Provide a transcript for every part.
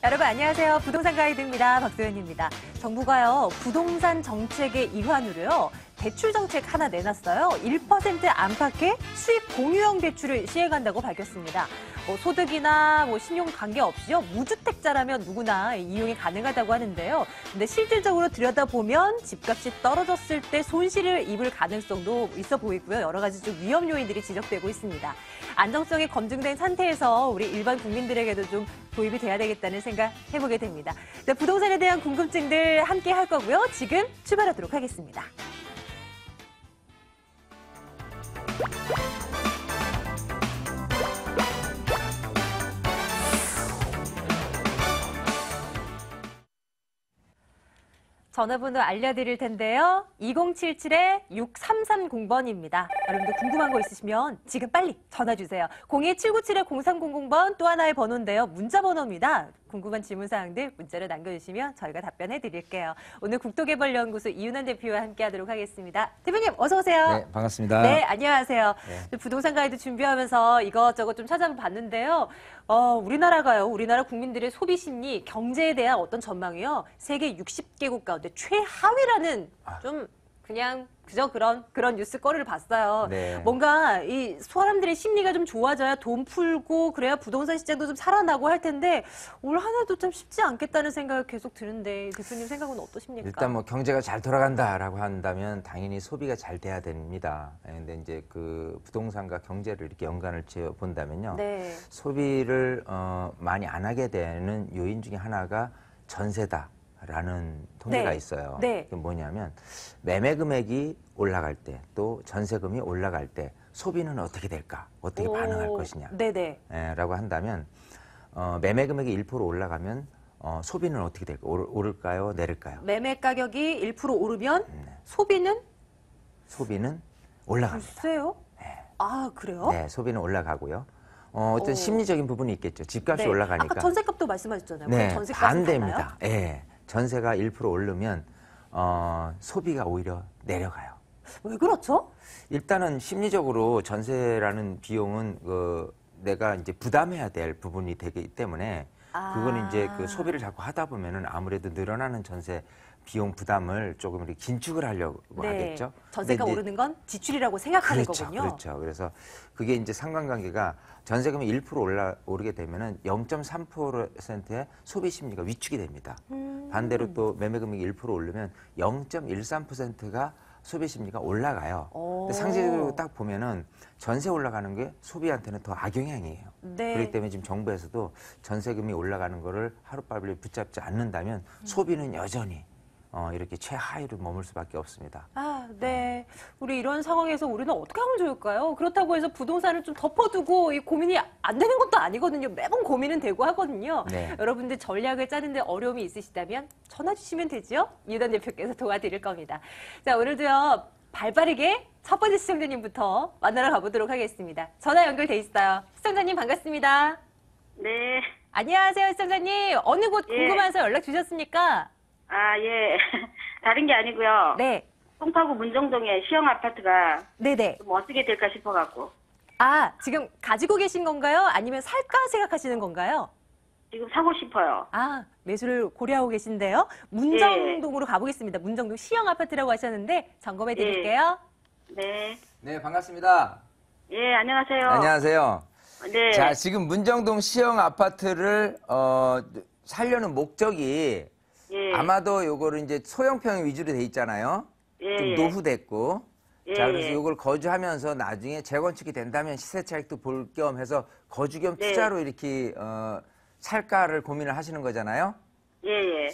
여러분 안녕하세요. 부동산 가이드입니다. 박소연입니다. 정부가요 부동산 정책의 일환으로요 대출 정책 하나 내놨어요. 1% 안팎의 수익 공유형 대출을 시행한다고 밝혔습니다. 소득이나 신용 관계없이요 무주택자라면 누구나 이용이 가능하다고 하는데요. 근데 실질적으로 들여다보면 집값이 떨어졌을 때 손실을 입을 가능성도 있어 보이고요. 여러 가지 좀 위험 요인들이 지적되고 있습니다. 안정성이 검증된 상태에서 우리 일반 국민들에게도 좀 도입이 돼야 되겠다는 생각 해보게 됩니다. 네, 부동산에 대한 궁금증들 함께 할 거고요. 지금 출발하도록 하겠습니다. 전화번호 알려드릴 텐데요. 2077-6330번입니다. 여러분들 궁금한 거 있으시면 지금 빨리 전화 주세요. 02797-0300번 또 하나의 번호인데요. 문자 번호입니다. 궁금한 질문사항들 문자로 남겨주시면 저희가 답변해 드릴게요. 오늘 국토개발연구소 이윤환 대표와 함께하도록 하겠습니다. 대표님 어서 오세요. 네, 반갑습니다. 네, 안녕하세요. 네. 부동산 가이드 준비하면서 이것저것 좀 찾아봤는데요. 우리나라 국민들의 소비 심리, 경제에 대한 어떤 전망이요. 세계 60개국 가운데 최하위라는 좀 그냥 그저 그런 뉴스거리를 봤어요. 네. 뭔가 이 사람들의 심리가 좀 좋아져야 돈 풀고 그래야 부동산 시장도 좀 살아나고 할 텐데 올 한 해도 참 쉽지 않겠다는 생각이 계속 드는데 대표님 생각은 어떠십니까? 일단 경제가 잘 돌아간다라고 한다면 당연히 소비가 잘 돼야 됩니다. 근데 이제 그 부동산과 경제를 이렇게 연관을 지어 본다면요. 네. 소비를 많이 안 하게 되는 요인 중에 하나가 전세다. 라는 통계가 네. 있어요. 네. 그게 뭐냐면 매매 금액이 올라갈 때 또 전세금이 올라갈 때 소비는 어떻게 될까? 어떻게 반응할 것이냐? 네네. 라고 한다면 매매 금액이 1% 올라가면 소비는 어떻게 될까? 오를까요? 내릴까요? 매매 가격이 1% 오르면 소비는 올라갑니다. 글쎄요. 네. 아, 그래요? 네, 소비는 올라가고요. 어떤 심리적인 부분이 있겠죠. 집값이 네. 올라가니까. 아까 전세값도 말씀하셨잖아요. 네, 전세값은 반대입니다. 예. 네, 전세가 1% 오르면 소비가 오히려 내려가요. 왜 그렇죠? 일단은 심리적으로 전세라는 비용은 내가 이제 부담해야 될 부분이 되기 때문에 그거는 이제 그 소비를 자꾸 하다 보면은 아무래도 늘어나는 전세 비용 부담을 조금 이렇게 긴축을 하려고 하겠죠. 전세가 오르는 건 지출이라고 생각하는 거군요. 그렇죠. 그래서 그게 이제 상관관계가 전세금이 1% 오르게 되면은 0.3%의 소비 심리가 위축이 됩니다. 반대로 또 매매 금액이 1% 오르면 0.13%가 소비 심리가 올라가요. 근데 상대적으로 딱 보면은 전세 올라가는 게 소비한테는 더 악영향이에요. 네. 그렇기 때문에 지금 정부에서도 전세금이 올라가는 거를 하루빨리 붙잡지 않는다면 소비는 여전히 이렇게 최하위로 머물 수밖에 없습니다. 네. 우리 이런 상황에서 우리는 어떻게 하면 좋을까요? 그렇다고 해서 부동산을 좀 덮어두고 이 고민이 안 되는 것도 아니거든요. 매번 고민은 되고 하거든요. 네. 여러분들 전략을 짜는데 어려움이 있으시다면 전화 주시면 되죠. 이윤환 대표께서 도와드릴 겁니다. 자, 오늘도요. 발빠르게 첫 번째 시청자님부터 만나러 가보도록 하겠습니다. 전화 연결돼 있어요. 시청자님 반갑습니다. 네. 안녕하세요, 시청자님. 어느 곳 궁금해서 연락 주셨습니까? 예. 다른 게 아니고요. 네. 송파구 문정동에 시형 아파트가 네네. 좀 어떻게 될까 싶어갖고. 지금 가지고 계신 건가요? 아니면 살까 생각하시는 건가요? 지금 사고 싶어요. 매수를 고려하고 계신데요. 문정동으로 가보겠습니다. 문정동 시형 아파트라고 하셨는데 점검해 드릴게요. 네. 네, 반갑습니다. 예, 안녕하세요. 안녕하세요. 네. 자, 지금 문정동 시형 아파트를 살려는 목적이 아마도 요거를 이제 소형평 위주로 돼 있잖아요. 좀 노후됐고. 자, 그래서 요걸 거주하면서 나중에 재건축이 된다면 시세 차익도 볼 겸 해서 거주 겸 투자로 이렇게 살까를 고민을 하시는 거잖아요. 예.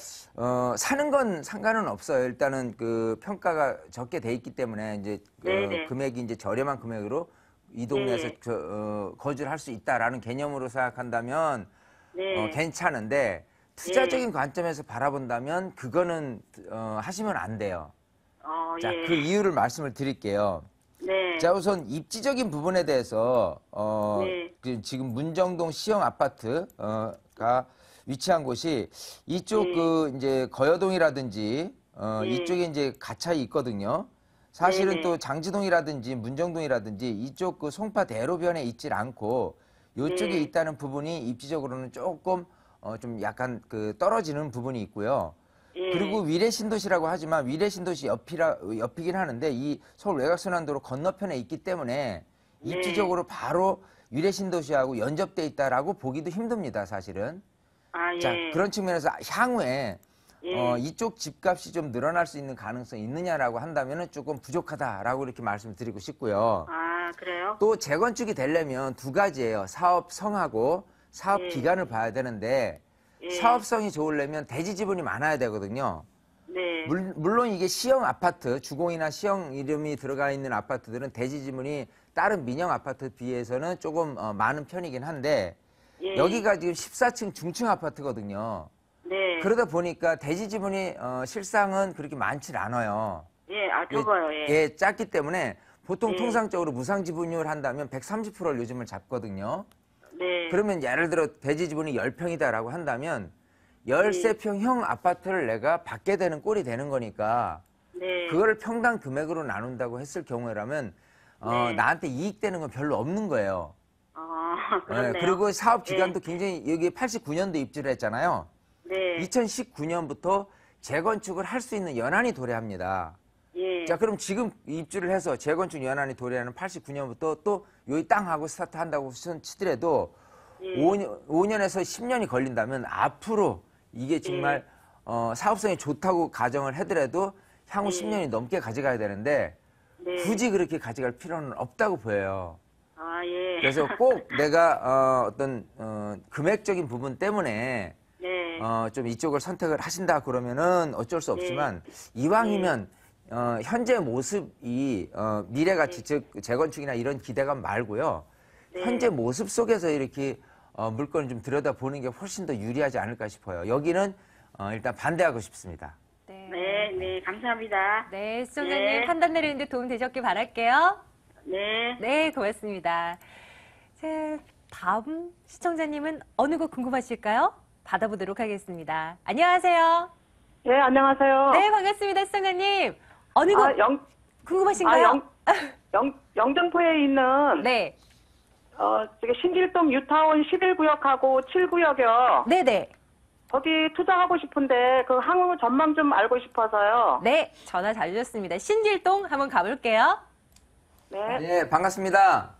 사는 건 상관은 없어요. 일단은 그 평가가 적게 돼 있기 때문에 이제 금액이 이제 저렴한 금액으로 이 동네에서 거주를 할 수 있다라는 개념으로 생각한다면 괜찮은데 투자적인 관점에서 바라본다면 그거는 하시면 안 돼요. 자, 그 이유를 말씀을 드릴게요. 네. 자, 우선 입지적인 부분에 대해서 지금 문정동 시형 아파트가 위치한 곳이 이쪽 그 이제 거여동이라든지 이쪽에 이제 가차이 있거든요. 사실은 또 장지동이라든지 문정동이라든지 이쪽 그 송파 대로변에 있질 않고 이쪽에 있다는 부분이 입지적으로는 조금 좀 약간 그 떨어지는 부분이 있고요. 예. 그리고 위례 신도시라고 하지만 위례 신도시 옆이긴 하는데 이 서울 외곽순환도로 건너편에 있기 때문에 입지적으로 바로 위례 신도시하고 연접돼 있다라고 보기도 힘듭니다, 사실은. 아, 예. 자, 그런 측면에서 향후에 예. 이쪽 집값이 좀 늘어날 수 있는 가능성이 있느냐라고 한다면은 조금 부족하다라고 이렇게 말씀드리고 싶고요. 아, 그래요? 또 재건축이 되려면 두 가지예요. 사업성하고 사업 예. 기간을 봐야 되는데 예. 사업성이 좋으려면 대지 지분이 많아야 되거든요. 네. 물론 이게 시형 아파트, 주공이나 시형 이름이 들어가 있는 아파트들은 대지 지분이 다른 민영 아파트에 비해서는 조금 많은 편이긴 한데 예. 여기가 지금 14층 중층 아파트거든요. 네. 그러다 보니까 대지 지분이 실상은 그렇게 많지 않아요. 예, 아, 적어요. 예. 예, 작기 때문에 보통 예. 통상적으로 무상 지분율 한다면 130%를 요즘을 잡거든요. 네. 그러면 예를 들어 대지 지분이 10평이다라고 한다면 13평형 아파트를 내가 받게 되는 꼴이 되는 거니까 네. 그거를 평당 금액으로 나눈다고 했을 경우라면 네. 나한테 이익되는 건 별로 없는 거예요. 아, 그렇네요. 예, 그리고 사업 기간도 굉장히 여기 89년도 입주를 했잖아요. 네. 2019년부터 재건축을 할 수 있는 연한이 도래합니다. 예. 자, 그럼 지금 입주를 해서 재건축 연한이 도래하는 89년부터 또 여기 땅하고 스타트 한다고 치더라도 예. 5년에서 10년이 걸린다면 앞으로 이게 정말 사업성이 좋다고 가정을 하더라도 향후 10년이 넘게 가져가야 되는데 네. 굳이 그렇게 가져갈 필요는 없다고 보여요. 아, 예. 그래서 꼭 내가 어떤 금액적인 부분 때문에 네. 좀 이쪽을 선택을 하신다 그러면은 어쩔 수 없지만 이왕이면 현재 모습이 미래가치 즉 재건축이나 이런 기대감 말고요. 네. 현재 모습 속에서 이렇게 물건을 좀 들여다보는 게 훨씬 더 유리하지 않을까 싶어요. 여기는 일단 반대하고 싶습니다. 네, 네, 감사합니다. 네, 시청자님 네. 판단 내리는데 도움 되셨길 바랄게요. 네. 네, 고맙습니다. 자, 다음 시청자님은 어느 곳 궁금하실까요? 받아보도록 하겠습니다. 안녕하세요. 예, 안녕하세요. 네, 반갑습니다, 시청자님. 어느 곳 궁금하신가요? 영등포에 있는, 네, 지금 신길동 유타운 11구역하고 7구역이요. 네네. 거기 투자하고 싶은데, 그 향후 전망 좀 알고 싶어서요. 네, 전화 잘 주셨습니다. 신길동 한번 가볼게요. 네. 네, 반갑습니다.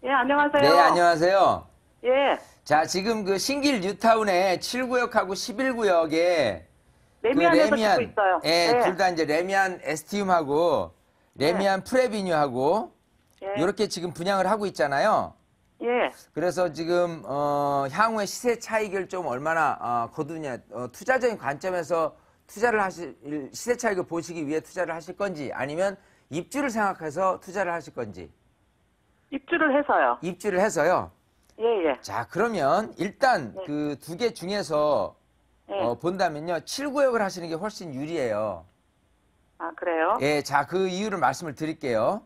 예, 안녕하세요. 네, 안녕하세요. 예, 자, 지금 그 신길 뉴타운의 7구역하고 11구역에 레미안에서 짓고 있어요. 예, 둘 다 이제 레미안 에스티움하고 레미안 프레비뉴하고 예. 이렇게 지금 분양을 하고 있잖아요. 예, 그래서 지금 향후의 시세 차익을 좀 얼마나 거두냐, 투자적인 관점에서 투자를 하실 시세 차익을 보시기 위해 투자를 하실 건지 아니면 입주를 생각해서 투자를 하실 건지. 입주를 해서요. 입주를 해서요. 예, 예. 자, 그러면 일단 그 두 개 중에서 예. 본다면요. 7구역을 하시는 게 훨씬 유리해요. 아, 그래요? 예, 자, 그 이유를 말씀을 드릴게요.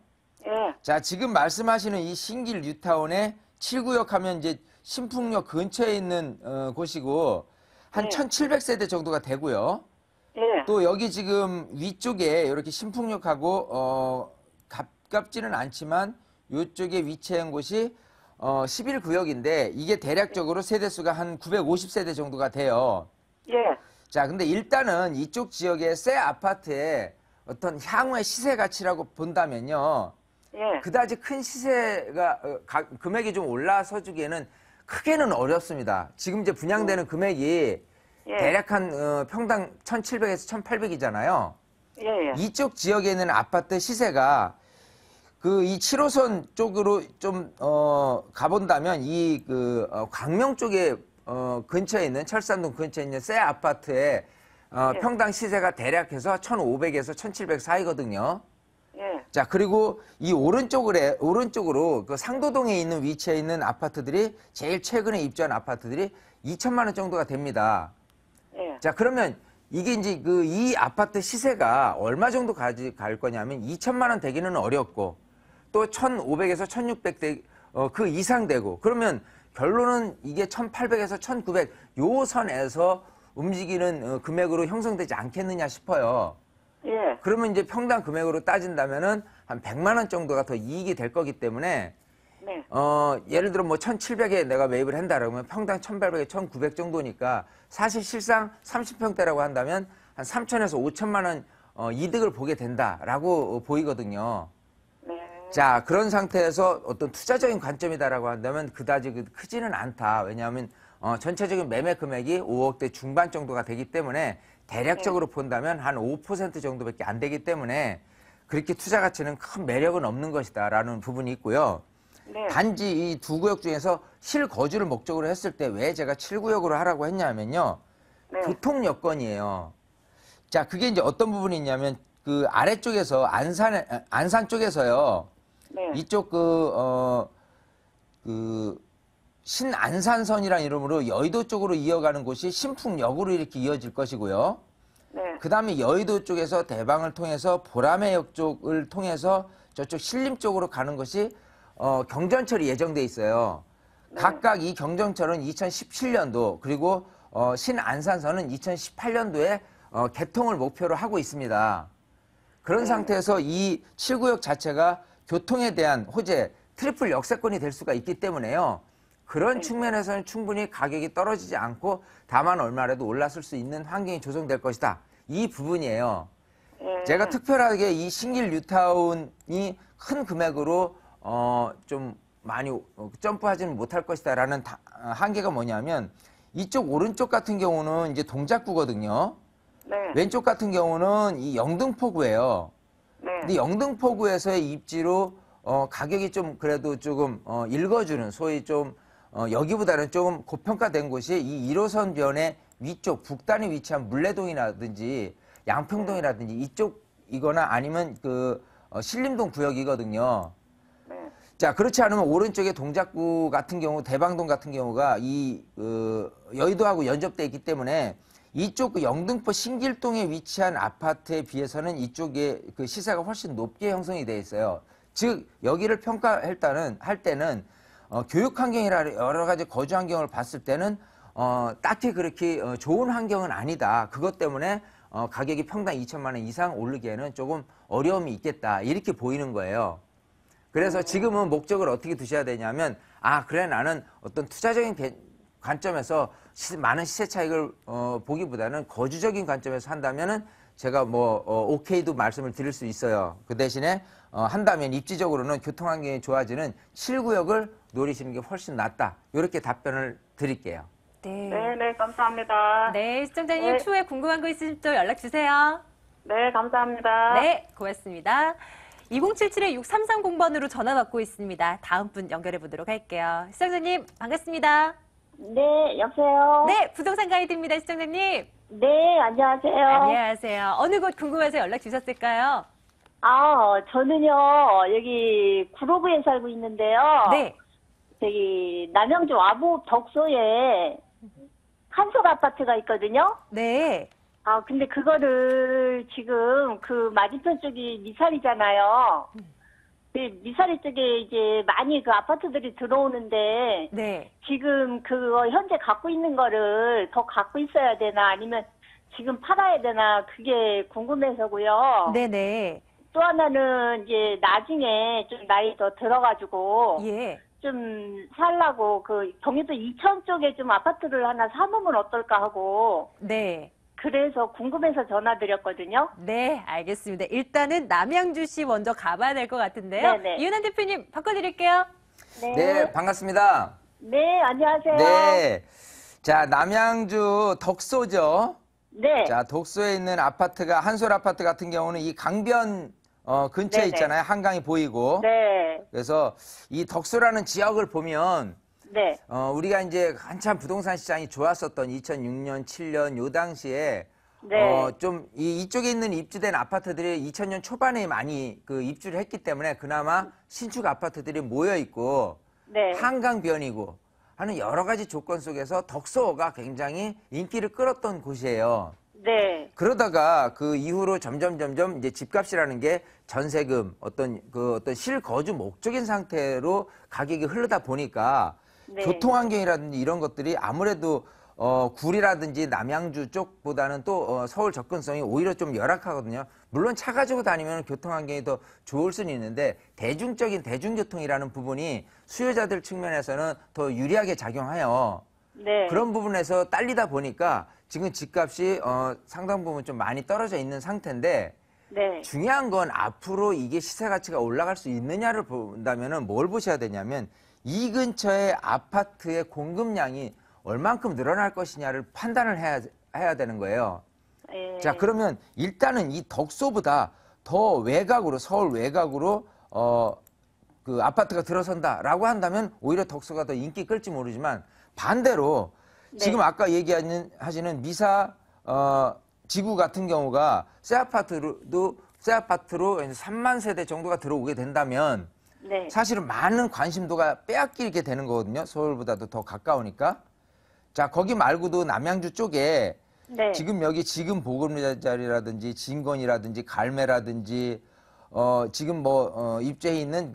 예, 자, 지금 말씀하시는 이 신길 뉴타운의 7구역 하면 이제 신풍역 근처에 있는 곳이고 한 예. 1700세대 정도가 되고요. 예. 또 여기 지금 위쪽에 이렇게 신풍역하고 가깝지는 않지만 이쪽에 위치한 곳이 11구역인데 이게 대략적으로 세대수가 한 950세대 정도가 돼요. 예. 자, 근데 일단은 이쪽 지역의 새 아파트의 어떤 향후의 시세 가치라고 본다면요. 예. 그다지 큰 시세가 금액이 좀 올라서 주기에는 크게는 어렵습니다. 지금 이제 분양되는 금액이 예. 대략 한 평당 1,700에서 1,800이잖아요. 예, 예. 이쪽 지역에 있는 아파트 시세가 그 이 7호선 쪽으로 좀 가본다면 이 그 광명 쪽에 근처에 있는 철산동 근처에 있는 새 아파트의 평당 시세가 대략해서 1,500에서 1,700 사이거든요. 예. 자, 그리고 이 오른쪽으로 그 상도동에 있는 위치에 있는 아파트들이 제일 최근에 입주한 아파트들이 2천만 원 정도가 됩니다. 예. 자, 그러면 이게 이제 그 이 아파트 시세가 얼마 정도 갈 거냐면 2천만 원 되기는 어렵고 또 1,500에서 1,600 그 이상 되고 그러면 결론은 이게 1,800에서 1,900 요 선에서 움직이는 금액으로 형성되지 않겠느냐 싶어요. 예. 그러면 이제 평당 금액으로 따진다면은 한 100만 원 정도가 더 이익이 될 거기 때문에 네. 예를 들어 뭐 1,700에 내가 매입을 한다 그러면 평당 1,800에 1,900 정도니까 사실 실상 30평대라고 한다면 한 3천에서 5천만 원 이득을 보게 된다라고 보이거든요. 네. 자, 그런 상태에서 어떤 투자적인 관점이다라고 한다면 그다지 크지는 않다. 왜냐하면 전체적인 매매 금액이 5억대 중반 정도가 되기 때문에 대략적으로 본다면 한 5% 정도밖에 안 되기 때문에 그렇게 투자 가치는 큰 매력은 없는 것이다라는 부분이 있고요. 네. 단지 이 두 구역 중에서 실거주를 목적으로 했을 때 왜 제가 7구역으로 하라고 했냐면요. 네. 교통 여건이에요. 자, 그게 이제 어떤 부분이 있냐면 그 아래쪽에서 안산 쪽에서요. 네. 이쪽 신안산선이라는 이름으로 여의도 쪽으로 이어가는 곳이 신풍역으로 이렇게 이어질 것이고요. 네. 그 다음에 여의도 쪽에서 대방을 통해서 보라매역 쪽을 통해서 저쪽 신림 쪽으로 가는 것이 경전철이 예정돼 있어요. 네. 각각 이 경전철은 2017년도 그리고 신안산선은 2018년도에 개통을 목표로 하고 있습니다. 그런 상태에서 이 7구역 자체가 교통에 대한 호재, 트리플 역세권이 될 수가 있기 때문에요. 그런 측면에서는 충분히 가격이 떨어지지 않고 다만 얼마라도 올랐을 수 있는 환경이 조성될 것이다. 이 부분이에요. 네. 제가 특별하게 이 신길 뉴타운이 큰 금액으로 좀 많이 점프하지는 못할 것이다라는 한계가 뭐냐면 이쪽 오른쪽 같은 경우는 이제 동작구거든요. 네. 왼쪽 같은 경우는 이 영등포구예요. 네. 근데 영등포구에서의 입지로 가격이 좀 그래도 조금 읽어주는 소위 좀 여기보다는 조금 고평가된 곳이 이 1호선 변의 위쪽 북단에 위치한 물레동이라든지 양평동이라든지 이쪽이거나 아니면 그 신림동 구역이거든요. 네. 자, 그렇지 않으면 오른쪽에 동작구 같은 경우, 대방동 같은 경우가 이 여의도하고 연접돼 있기 때문에 이쪽 그 영등포 신길동에 위치한 아파트에 비해서는 이쪽에 그 시세가 훨씬 높게 형성이 돼 있어요. 즉 여기를 평가할 때는 교육 환경이라 여러 가지 거주 환경을 봤을 때는 딱히 그렇게 좋은 환경은 아니다. 그것 때문에 가격이 평당 2천만 원 이상 오르기에는 조금 어려움이 있겠다. 이렇게 보이는 거예요. 그래서 지금은 목적을 어떻게 두셔야 되냐면 그래 나는 어떤 투자적인 관점에서 많은 시세 차익을 보기보다는 거주적인 관점에서 한다면은 제가 오케이도 말씀을 드릴 수 있어요. 그 대신에 한다면 입지적으로는 교통 환경이 좋아지는 7구역을 노리시는 게 훨씬 낫다. 이렇게 답변을 드릴게요. 네. 네, 네, 감사합니다. 네, 시청자님 네. 추후에 궁금한 거 있으시면 또 연락 주세요. 네, 감사합니다. 네, 고맙습니다. 2077-6330번으로 전화 받고 있습니다. 다음 분 연결해 보도록 할게요. 시청자님 반갑습니다. 네, 여보세요? 네, 부동산 가이드입니다, 시청자님. 네, 안녕하세요. 안녕하세요. 어느 곳 궁금해서 연락 주셨을까요? 저는요, 여기 구로구에 살고 있는데요. 네. 저기, 남양주 와부 덕소에 한솔 아파트가 있거든요. 네. 근데 그거를 지금 그 맞은편 쪽이 미사리잖아요. 그 미사리 쪽에 이제 많이 그 아파트들이 들어오는데, 네. 지금 그거 현재 갖고 있는 거를 더 갖고 있어야 되나 아니면 지금 팔아야 되나 그게 궁금해서고요. 네네. 또 하나는 이제 나중에 좀 나이 더 들어가지고 예. 좀 살라고 그 경기도 이천 쪽에 좀 아파트를 하나 사놓으면 어떨까 하고 네. 그래서 궁금해서 전화드렸거든요. 네, 알겠습니다. 일단은 남양주시 먼저 가봐야 될 것 같은데요. 네네. 이은한 대표님 바꿔드릴게요. 네, 반갑습니다. 네, 안녕하세요. 네. 자, 남양주 덕소죠. 네. 자, 덕소에 있는 아파트가 한솔 아파트 같은 경우는 이 강변 근처에 네네. 있잖아요. 한강이 보이고. 네. 그래서 이 덕소라는 지역을 보면 네. 우리가 이제 한참 부동산 시장이 좋았었던 2006년, 7년 요 당시에 네. 좀 이쪽에 있는 입주된 아파트들이 2000년 초반에 많이 그 입주를 했기 때문에 그나마 신축 아파트들이 모여 있고 네. 한강변이고 하는 여러 가지 조건 속에서 덕소가 굉장히 인기를 끌었던 곳이에요. 네. 그러다가 그 이후로 점점 이제 집값이라는 게 전세금 어떤 실거주 목적인 상태로 가격이 흐르다 보니까 네. 교통 환경이라든지 이런 것들이 아무래도 구리라든지 남양주 쪽보다는 또 서울 접근성이 오히려 좀 열악하거든요. 물론 차 가지고 다니면 교통 환경이 더 좋을 수는 있는데 대중적인 대중교통이라는 부분이 수요자들 측면에서는 더 유리하게 작용해요. 네. 그런 부분에서 딸리다 보니까 지금 집값이 상당 부분 좀 많이 떨어져 있는 상태인데 네. 중요한 건 앞으로 이게 시세 가치가 올라갈 수 있느냐를 본다면은 뭘 보셔야 되냐면 이 근처에 아파트의 공급량이 얼만큼 늘어날 것이냐를 판단을 해야 되는 거예요. 예. 자, 그러면 일단은 이 덕소보다 더 외곽으로, 서울 외곽으로 그 아파트가 들어선다라고 한다면 오히려 덕소가 더 인기 끌지 모르지만 반대로 네. 지금 아까 하시는 미사 지구 같은 경우가 새 아파트로 3만 세대 정도가 들어오게 된다면 네. 사실은 많은 관심도가 빼앗기게 되는 거거든요. 서울보다도 더 가까우니까. 자, 거기 말고도 남양주 쪽에 네. 지금 여기 지금 보금자리라든지 진건이라든지 갈매라든지 지금 입주해 있는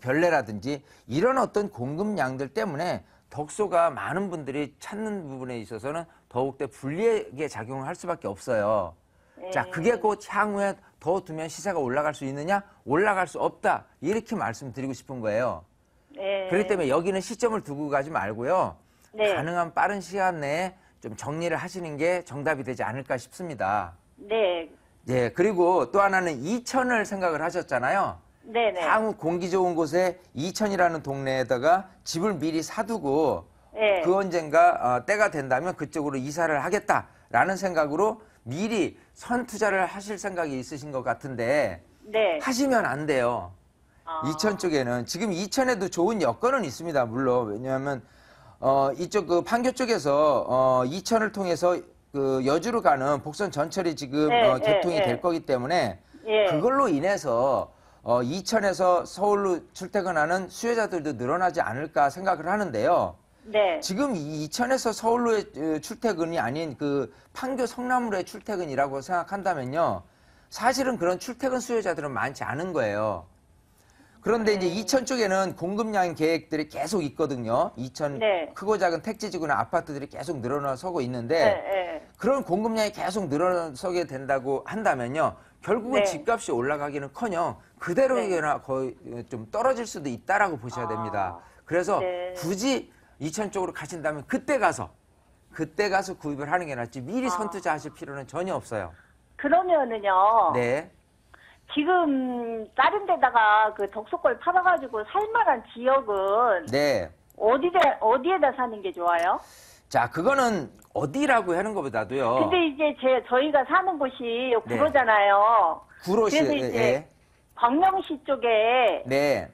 별내라든지 이런 어떤 공급량들 때문에 덕소가 많은 분들이 찾는 부분에 있어서는 더욱더 불리하게 작용을 할 수밖에 없어요. 자, 그게 곧 향후에 더 두면 시세가 올라갈 수 있느냐? 올라갈 수 없다. 이렇게 말씀드리고 싶은 거예요. 네. 그렇기 때문에 여기는 시점을 두고 가지 말고요. 네. 가능한 빠른 시간 내에 좀 정리를 하시는 게 정답이 되지 않을까 싶습니다. 네. 예, 그리고 또 하나는 이천을 생각을 하셨잖아요. 네네. 향후 공기 좋은 곳에 이천이라는 동네에다가 집을 미리 사두고 네. 그 언젠가 때가 된다면 그쪽으로 이사를 하겠다라는 생각으로 미리 선투자를 하실 생각이 있으신 것 같은데 네. 하시면 안 돼요. 이천 쪽에는 지금 이천에도 좋은 여건은 있습니다. 물론 왜냐하면 이쪽 그 판교 쪽에서 이천을 통해서 그 여주로 가는 복선 전철이 지금 네, 개통이 네, 될 거기 때문에 예. 그걸로 인해서 이천에서 서울로 출퇴근하는 수요자들도 늘어나지 않을까 생각을 하는데요. 네. 지금 이 이천에서 서울로의 출퇴근이 아닌 그 판교 성남으로의 출퇴근이라고 생각한다면요. 사실은 그런 출퇴근 수요자들은 많지 않은 거예요. 그런데 이제 이천 쪽에는 공급량 계획들이 계속 있거든요. 이천 네. 크고 작은 택지지구나 아파트들이 계속 늘어나서고 있는데 네. 그런 공급량이 계속 늘어서게 된다고 한다면요. 결국은 네. 집값이 올라가기는커녕 그대로나 거의 좀 떨어질 수도 있다라고 보셔야 됩니다. 그래서 네. 굳이 이천 쪽으로 가신다면 그때 가서 구입을 하는 게 낫지 미리 선투자 하실 필요는 전혀 없어요. 그러면은요. 네. 지금 다른 데다가 그 덕소골 팔아가지고 살만한 지역은 네. 어디에다 사는 게 좋아요? 자, 그거는 어디라고 하는 것보다도요. 근데 이제 저희가 사는 곳이 네. 구로잖아요. 구로시, 그래서 이제 광명시 쪽에 네.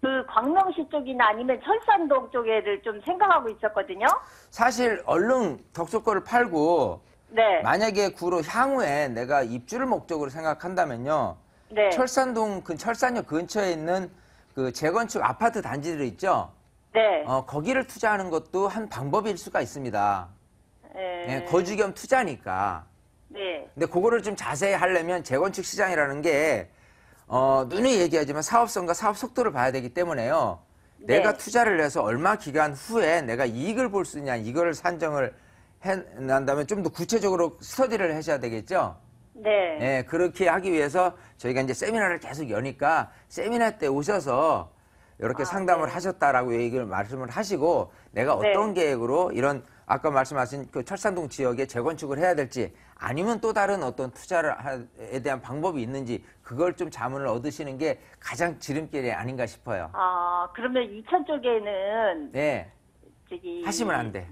그 광명시 쪽이나 아니면 철산동 쪽에를 좀 생각하고 있었거든요. 사실 얼른 덕소거를 팔고 네. 만약에 구로 향후에 내가 입주를 목적으로 생각한다면요. 네. 철산역 근처에 있는 그 재건축 아파트 단지들 있죠. 네. 거기를 투자하는 것도 한 방법일 수가 있습니다. 예, 거주 겸 투자니까. 네. 근데 그거를 좀 자세히 하려면 재건축 시장이라는 게 눈에 얘기하지만 사업성과 사업 속도를 봐야 되기 때문에요. 네. 내가 투자를 해서 얼마 기간 후에 내가 이익을 볼 수 있냐 이거를 산정을 해난다면 좀 더 구체적으로 스터디를 하셔야 되겠죠. 네. 예, 그렇게 하기 위해서 저희가 이제 세미나를 계속 여니까 세미나 때 오셔서 이렇게 상담을 네. 하셨다라고 말씀을 하시고 내가 어떤 계획으로 이런 아까 말씀하신 그 철산동 지역에 재건축을 해야 될지 아니면 또 다른 어떤 투자에 대한 방법이 있는지 그걸 좀 자문을 얻으시는 게 가장 지름길이 아닌가 싶어요. 그러면 이천 쪽에는 네. 저기 하시면 안 돼.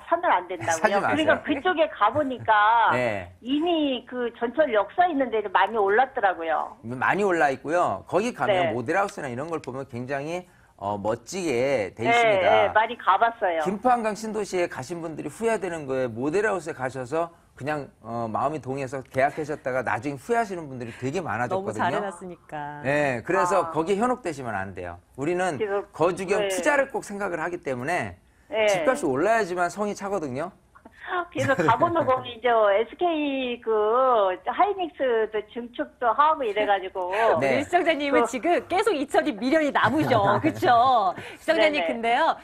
사면 안 사지 된다고요? 마세요. 그러니까 그쪽에 가보니까 네. 이미 그 전철 역사 있는 데를 많이 올랐더라고요. 많이 올라 있고요. 거기 가면 네. 모델하우스나 이런 걸 보면 굉장히 멋지게 돼 네, 있습니다. 네, 많이 가봤어요. 김포한강 신도시에 가신 분들이 후회되는 거에 모델하우스에 가셔서 그냥 마음이 동해서 계약하셨다가 나중에 후회하시는 분들이 되게 많아졌거든요. 너무 잘해놨으니까. 네, 그래서 거기에 현혹되시면 안 돼요. 우리는 그래서, 거주 겸 네. 투자를 꼭 생각을 하기 때문에 네. 집값이 올라야지만 성이 차거든요. 그래서 가보는 거기 이제 SK 그 하이닉스도 증축도 하고 이래가지고 네. 우리 시청자님은 지금 계속 이천이 미련이 남으셔. 그쵸? 시청자님, 네네. 근데요,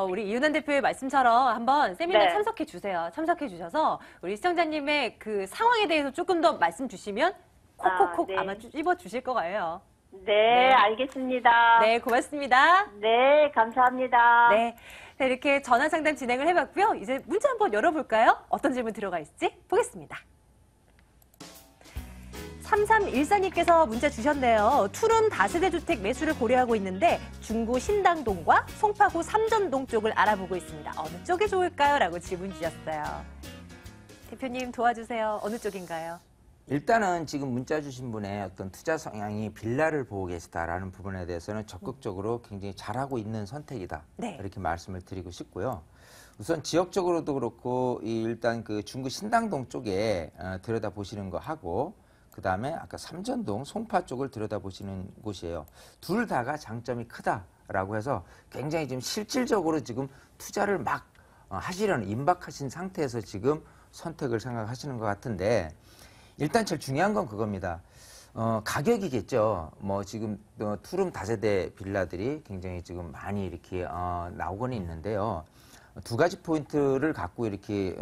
우리 이윤환 대표의 말씀처럼 한번 세미나 네. 참석해 주세요. 참석해 주셔서 우리 시청자님의 그 상황에 대해서 조금 더 말씀 주시면 콕콕콕 네. 아마 찝어주실 거예요. 네, 알겠습니다. 네, 고맙습니다. 네, 감사합니다. 네. 자, 이렇게 전화 상담 진행을 해봤고요. 이제 문자 한번 열어볼까요? 어떤 질문 들어가 있을지 보겠습니다. 3314님께서 문자 주셨네요. 투룸 다세대 주택 매수를 고려하고 있는데 중구 신당동과 송파구 삼전동 쪽을 알아보고 있습니다. 어느 쪽이 좋을까요? 라고 질문 주셨어요. 대표님 도와주세요. 어느 쪽인가요? 일단은 지금 문자 주신 분의 어떤 투자 성향이 빌라를 보고 계시다라는 부분에 대해서는 적극적으로 굉장히 잘하고 있는 선택이다. 네. 이렇게 말씀을 드리고 싶고요. 우선 지역적으로도 그렇고 일단 그 중구 신당동 쪽에 들여다 보시는 거 하고 그다음에 아까 삼전동 송파 쪽을 들여다 보시는 곳이에요. 둘 다가 장점이 크다라고 해서 굉장히 지금 실질적으로 지금 투자를 막 하시려는 임박하신 상태에서 지금 선택을 생각하시는 것 같은데 일단 제일 중요한 건 그겁니다. 가격이겠죠. 뭐 지금 투룸 다세대 빌라들이 굉장히 지금 많이 이렇게 나오고는 있는데요. 두 가지 포인트를 갖고 이렇게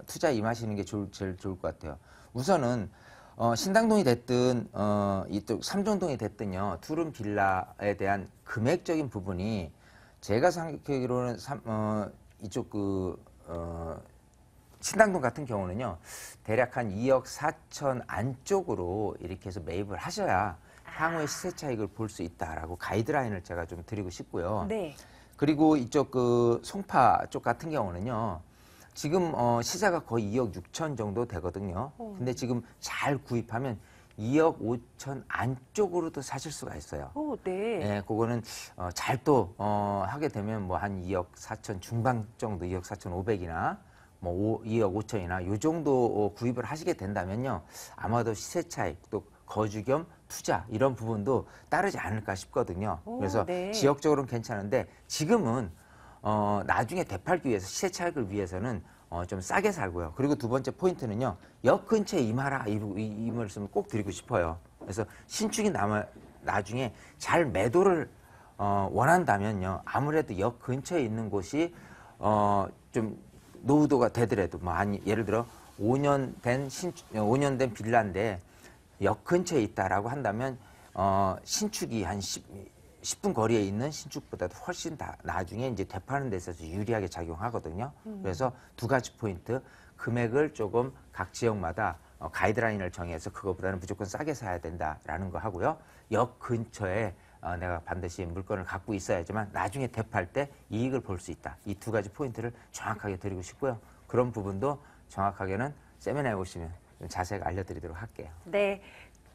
투자 임하시는 게 제일 좋을 것 같아요. 우선은 신당동이 됐든 이쪽 삼전동이 됐든요. 투룸 빌라에 대한 금액적인 부분이 제가 생각하기로는 이쪽 신당동 같은 경우는요. 대략 한 2억 4천 안쪽으로 이렇게 해서 매입을 하셔야 향후의 시세 차익을 볼 수 있다라고 가이드라인을 제가 좀 드리고 싶고요. 네. 그리고 이쪽 송파 쪽 같은 경우는요. 지금 시세가 거의 2억 6천 정도 되거든요. 근데 지금 잘 구입하면 2억 5천 안쪽으로도 사실 수가 있어요. 오, 네. 네, 그거는 잘 또 하게 되면 뭐 한 2억 4천 중반 정도, 2억 4천 5백이나 뭐 2억 5천이나 요 정도 구입을 하시게 된다면요. 아마도 시세 차익 또 거주 겸 투자 이런 부분도 따르지 않을까 싶거든요. 오, 그래서 네. 지역적으로는 괜찮은데 지금은 나중에 되팔기 위해서 시세 차익을 위해서는 좀 싸게 살고요. 그리고 두 번째 포인트는요. 역 근처에 임하라 이 말씀을 꼭 드리고 싶어요. 그래서 신축이 나중에 잘 매도를 원한다면요. 아무래도 역 근처에 있는 곳이 좀 노후도가 되더라도 뭐 예를 들어 5년 된 빌라인데 역 근처에 있다라고 한다면 신축이 한 10분 거리에 있는 신축보다도 훨씬 나중에 이제 되파는 데 있어서 유리하게 작용하거든요. 그래서 두 가지 포인트, 금액을 조금 각 지역마다 가이드라인을 정해서 그거보다는 무조건 싸게 사야 된다라는 거 하고요. 역 근처에 내가 반드시 물건을 갖고 있어야지만 나중에 되팔 때 이익을 볼 수 있다. 이 두 가지 포인트를 정확하게 드리고 싶고요. 그런 부분도 정확하게는 세미나에 오시면 좀 자세히 알려드리도록 할게요. 네.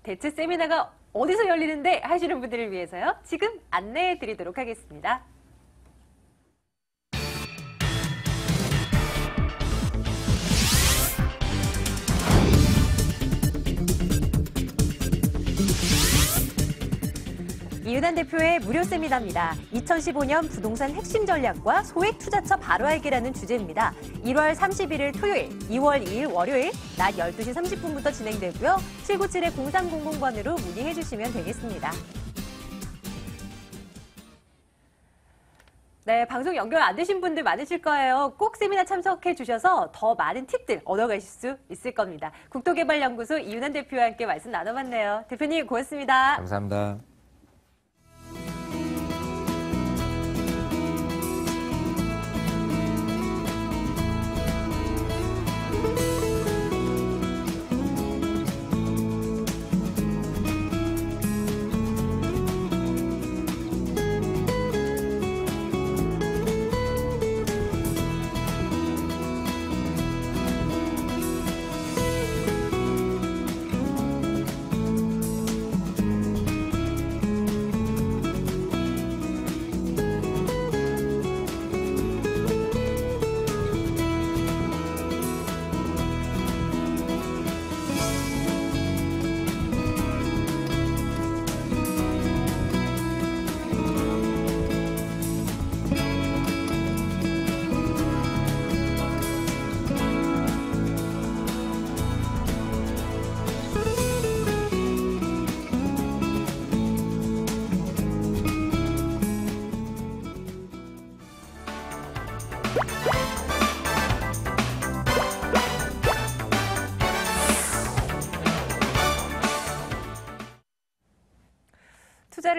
대체 세미나가 어디서 열리는데 하시는 분들을 위해서요. 지금 안내해 드리도록 하겠습니다. 이윤환 대표의 무료 세미나입니다. 2015년 부동산 핵심 전략과 소액 투자처 바로 알기라는 주제입니다. 1월 31일 토요일, 2월 2일 월요일 낮 12시 30분부터 진행되고요. 797-0300번으로 문의해 주시면 되겠습니다. 네, 방송 연결 안 되신 분들 많으실 거예요. 꼭 세미나 참석해 주셔서 더 많은 팁들 얻어가실 수 있을 겁니다. 국토개발연구소 이윤환 대표와 함께 말씀 나눠봤네요. 대표님 고맙습니다. 감사합니다.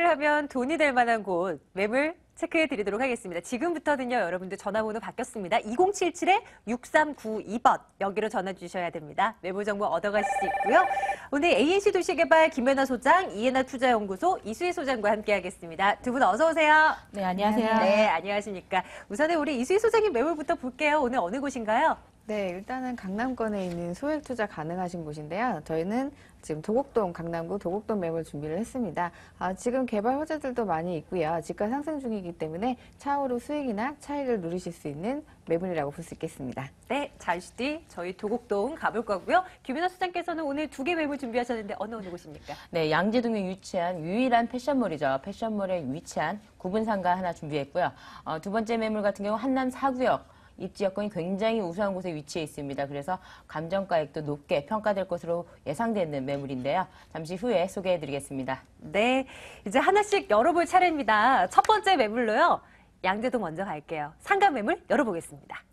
하면 돈이 될 만한 곳, 매물 체크해 드리도록 하겠습니다. 지금부터는요, 여러분들 전화번호 바뀌었습니다. 2077-6392번. 여기로 전화 주셔야 됩니다. 매물 정보 얻어가실 수 있고요. 오늘 ANC 도시개발 김연아 소장, 이해나 투자연구소 이수희 소장과 함께 하겠습니다. 두 분 어서 오세요. 네, 안녕하세요. 네, 안녕하십니까. 우선은 우리 이수희 소장님 매물부터 볼게요. 오늘 어느 곳인가요? 네, 일단은 강남권에 있는 소액 투자 가능하신 곳인데요. 저희는 지금 도곡동, 강남구 도곡동 매물 준비를 했습니다. 지금 개발 호재들도 많이 있고요. 집가 상승 중이기 때문에 차후로 수익이나 차익을 누리실 수 있는 매물이라고 볼 수 있겠습니다. 네, 잠시 저희 도곡동 가볼 거고요. 김연아 소장께서는 오늘 2개 매물 준비하셨는데 어느 곳입니까? 네, 양재동에 위치한 유일한 패션몰이죠. 패션몰에 위치한 구분상가 하나 준비했고요. 두 번째 매물 같은 경우 한남 4구역. 입지 여건이 굉장히 우수한 곳에 위치해 있습니다. 그래서 감정가액도 높게 평가될 것으로 예상되는 매물인데요. 잠시 후에 소개해드리겠습니다. 네, 이제 하나씩 열어볼 차례입니다. 첫 번째 매물로요. 양재동 먼저 갈게요. 상가 매물 열어보겠습니다.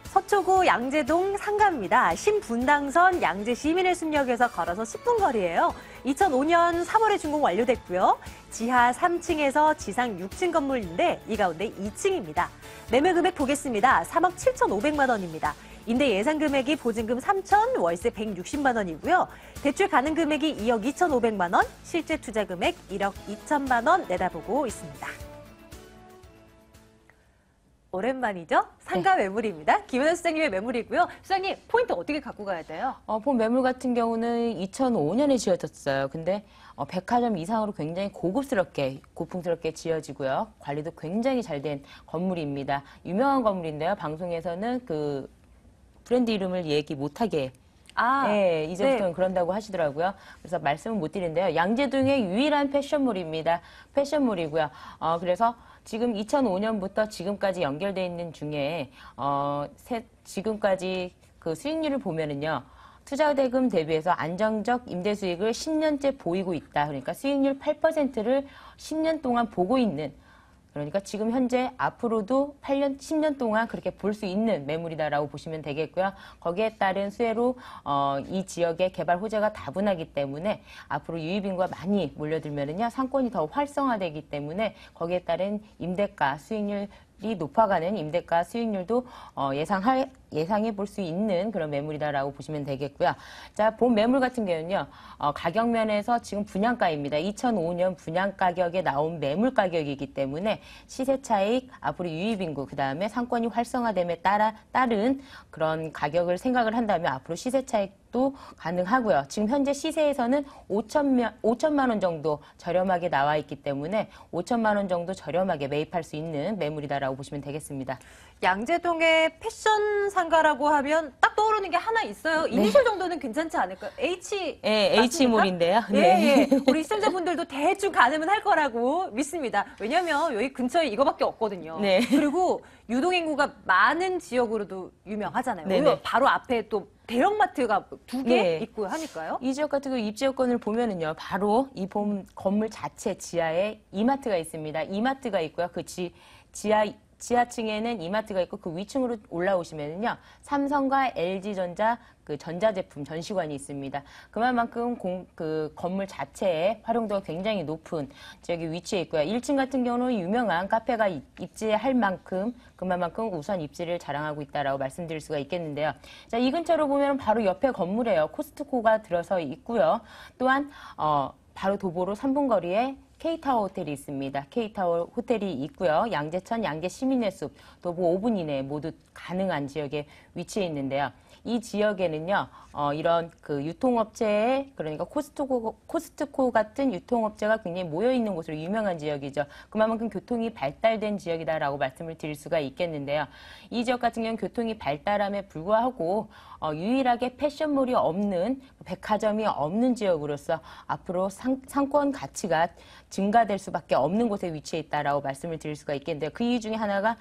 서초구 양재동 상가입니다. 신분당선 양재시민의 숲역에서 걸어서 10분 거리예요. 2005년 3월에 준공 완료됐고요. 지하 3층에서 지상 6층 건물인데 이 가운데 2층입니다. 매매 금액 보겠습니다. 3억 7,500만 원입니다. 임대 예상 금액이 보증금 3천, 월세 160만 원이고요. 대출 가능 금액이 2억 2,500만 원, 실제 투자 금액 1억 2천만 원 내다보고 있습니다. 오랜만이죠? 상가 매물입니다. 김연아 수장님의 매물이고요. 수장님, 포인트 어떻게 갖고 가야 돼요? 본 매물 같은 경우는 2005년에 지어졌어요. 근데 백화점 이상으로 굉장히 고급스럽게, 고풍스럽게 지어지고요. 관리도 굉장히 잘 된 건물입니다. 유명한 건물인데요. 방송에서는 그 브랜드 이름을 얘기 못하게 네, 이제부터는 그런다고 하시더라고요. 그래서 말씀은 못 드리는데요. 양재동의 유일한 패션몰입니다. 패션몰이고요. 그래서 지금 2005년부터 지금까지 연결돼 있는 중에 지금까지 그 수익률을 보면은요. 투자 대금 대비해서 안정적 임대 수익을 10년째 보이고 있다. 그러니까 수익률 8%를 10년 동안 보고 있는, 그러니까 지금 현재 앞으로도 8년, 10년 동안 그렇게 볼 수 있는 매물이다라고 보시면 되겠고요. 거기에 따른 수혜로 이 지역의 개발 호재가 다분하기 때문에 앞으로 유입인구가 많이 몰려들면은요, 상권이 더 활성화되기 때문에 거기에 따른 임대가 수익률이 높아가는 임대가 수익률도 예상해 볼 수 있는 그런 매물이다라고 보시면 되겠고요. 자, 본 매물 같은 경우는요, 가격 면에서 지금 분양가입니다. 2005년 분양 가격에 나온 매물 가격이기 때문에 시세 차익, 앞으로 유입인구, 그 다음에 상권이 활성화됨에 따른 그런 가격을 생각을 한다면 앞으로 시세 차익도 가능하고요. 지금 현재 시세에서는 5천만 원 정도 저렴하게 나와 있기 때문에 5천만 원 정도 저렴하게 매입할 수 있는 매물이다라고 보시면 되겠습니다. 양재동의 패션 상가라고 하면 딱 떠오르는 게 하나 있어요. 이니셜 정도는 괜찮지 않을까요? H. 네, H몰인데요. 네. 예. 우리 시청자분들도 대충 가늠은 할 거라고 믿습니다. 왜냐면 여기 근처에 이거밖에 없거든요. 네. 그리고 유동인구가 많은 지역으로도 유명하잖아요. 네네. 바로 앞에 또 대형마트가 2개 네. 있고 하니까요. 이 지역 같은 경우 입지 여건을 보면은요, 바로 이 본 건물 자체 지하에 이마트가 있습니다. 이마트가 있고요. 그 지하층에는 이마트가 있고 그 위층으로 올라오시면은요, 삼성과 LG전자 그 전자제품 전시관이 있습니다. 그만큼 그 건물 자체의 활용도가 굉장히 높은 지역에 위치해 있고요. 1층 같은 경우는 유명한 카페가 입지할 만큼 그만큼 우선 입지를 자랑하고 있다라고 말씀드릴 수가 있겠는데요. 자, 이 근처로 보면 바로 옆에 건물에요. 코스트코가 들어서 있고요. 또한 바로 도보로 3분 거리에 K타워 호텔이 있습니다. K타워 호텔이 있고요. 양재천, 양재시민의 숲, 도보 5분 이내에 모두 가능한 지역에 위치해 있는데요. 이 지역에는요, 이런 그 유통업체에, 그러니까 코스트코 같은 유통업체가 굉장히 모여있는 곳으로 유명한 지역이죠. 그만큼 교통이 발달된 지역이다라고 말씀을 드릴 수가 있겠는데요. 이 지역 같은 경우는 교통이 발달함에 불구하고 유일하게 패션몰이 없는, 백화점이 없는 지역으로서 앞으로 상권 가치가 증가될 수밖에 없는 곳에 위치해 있다라고 말씀을 드릴 수가 있겠는데요. 그 이유 중에 하나가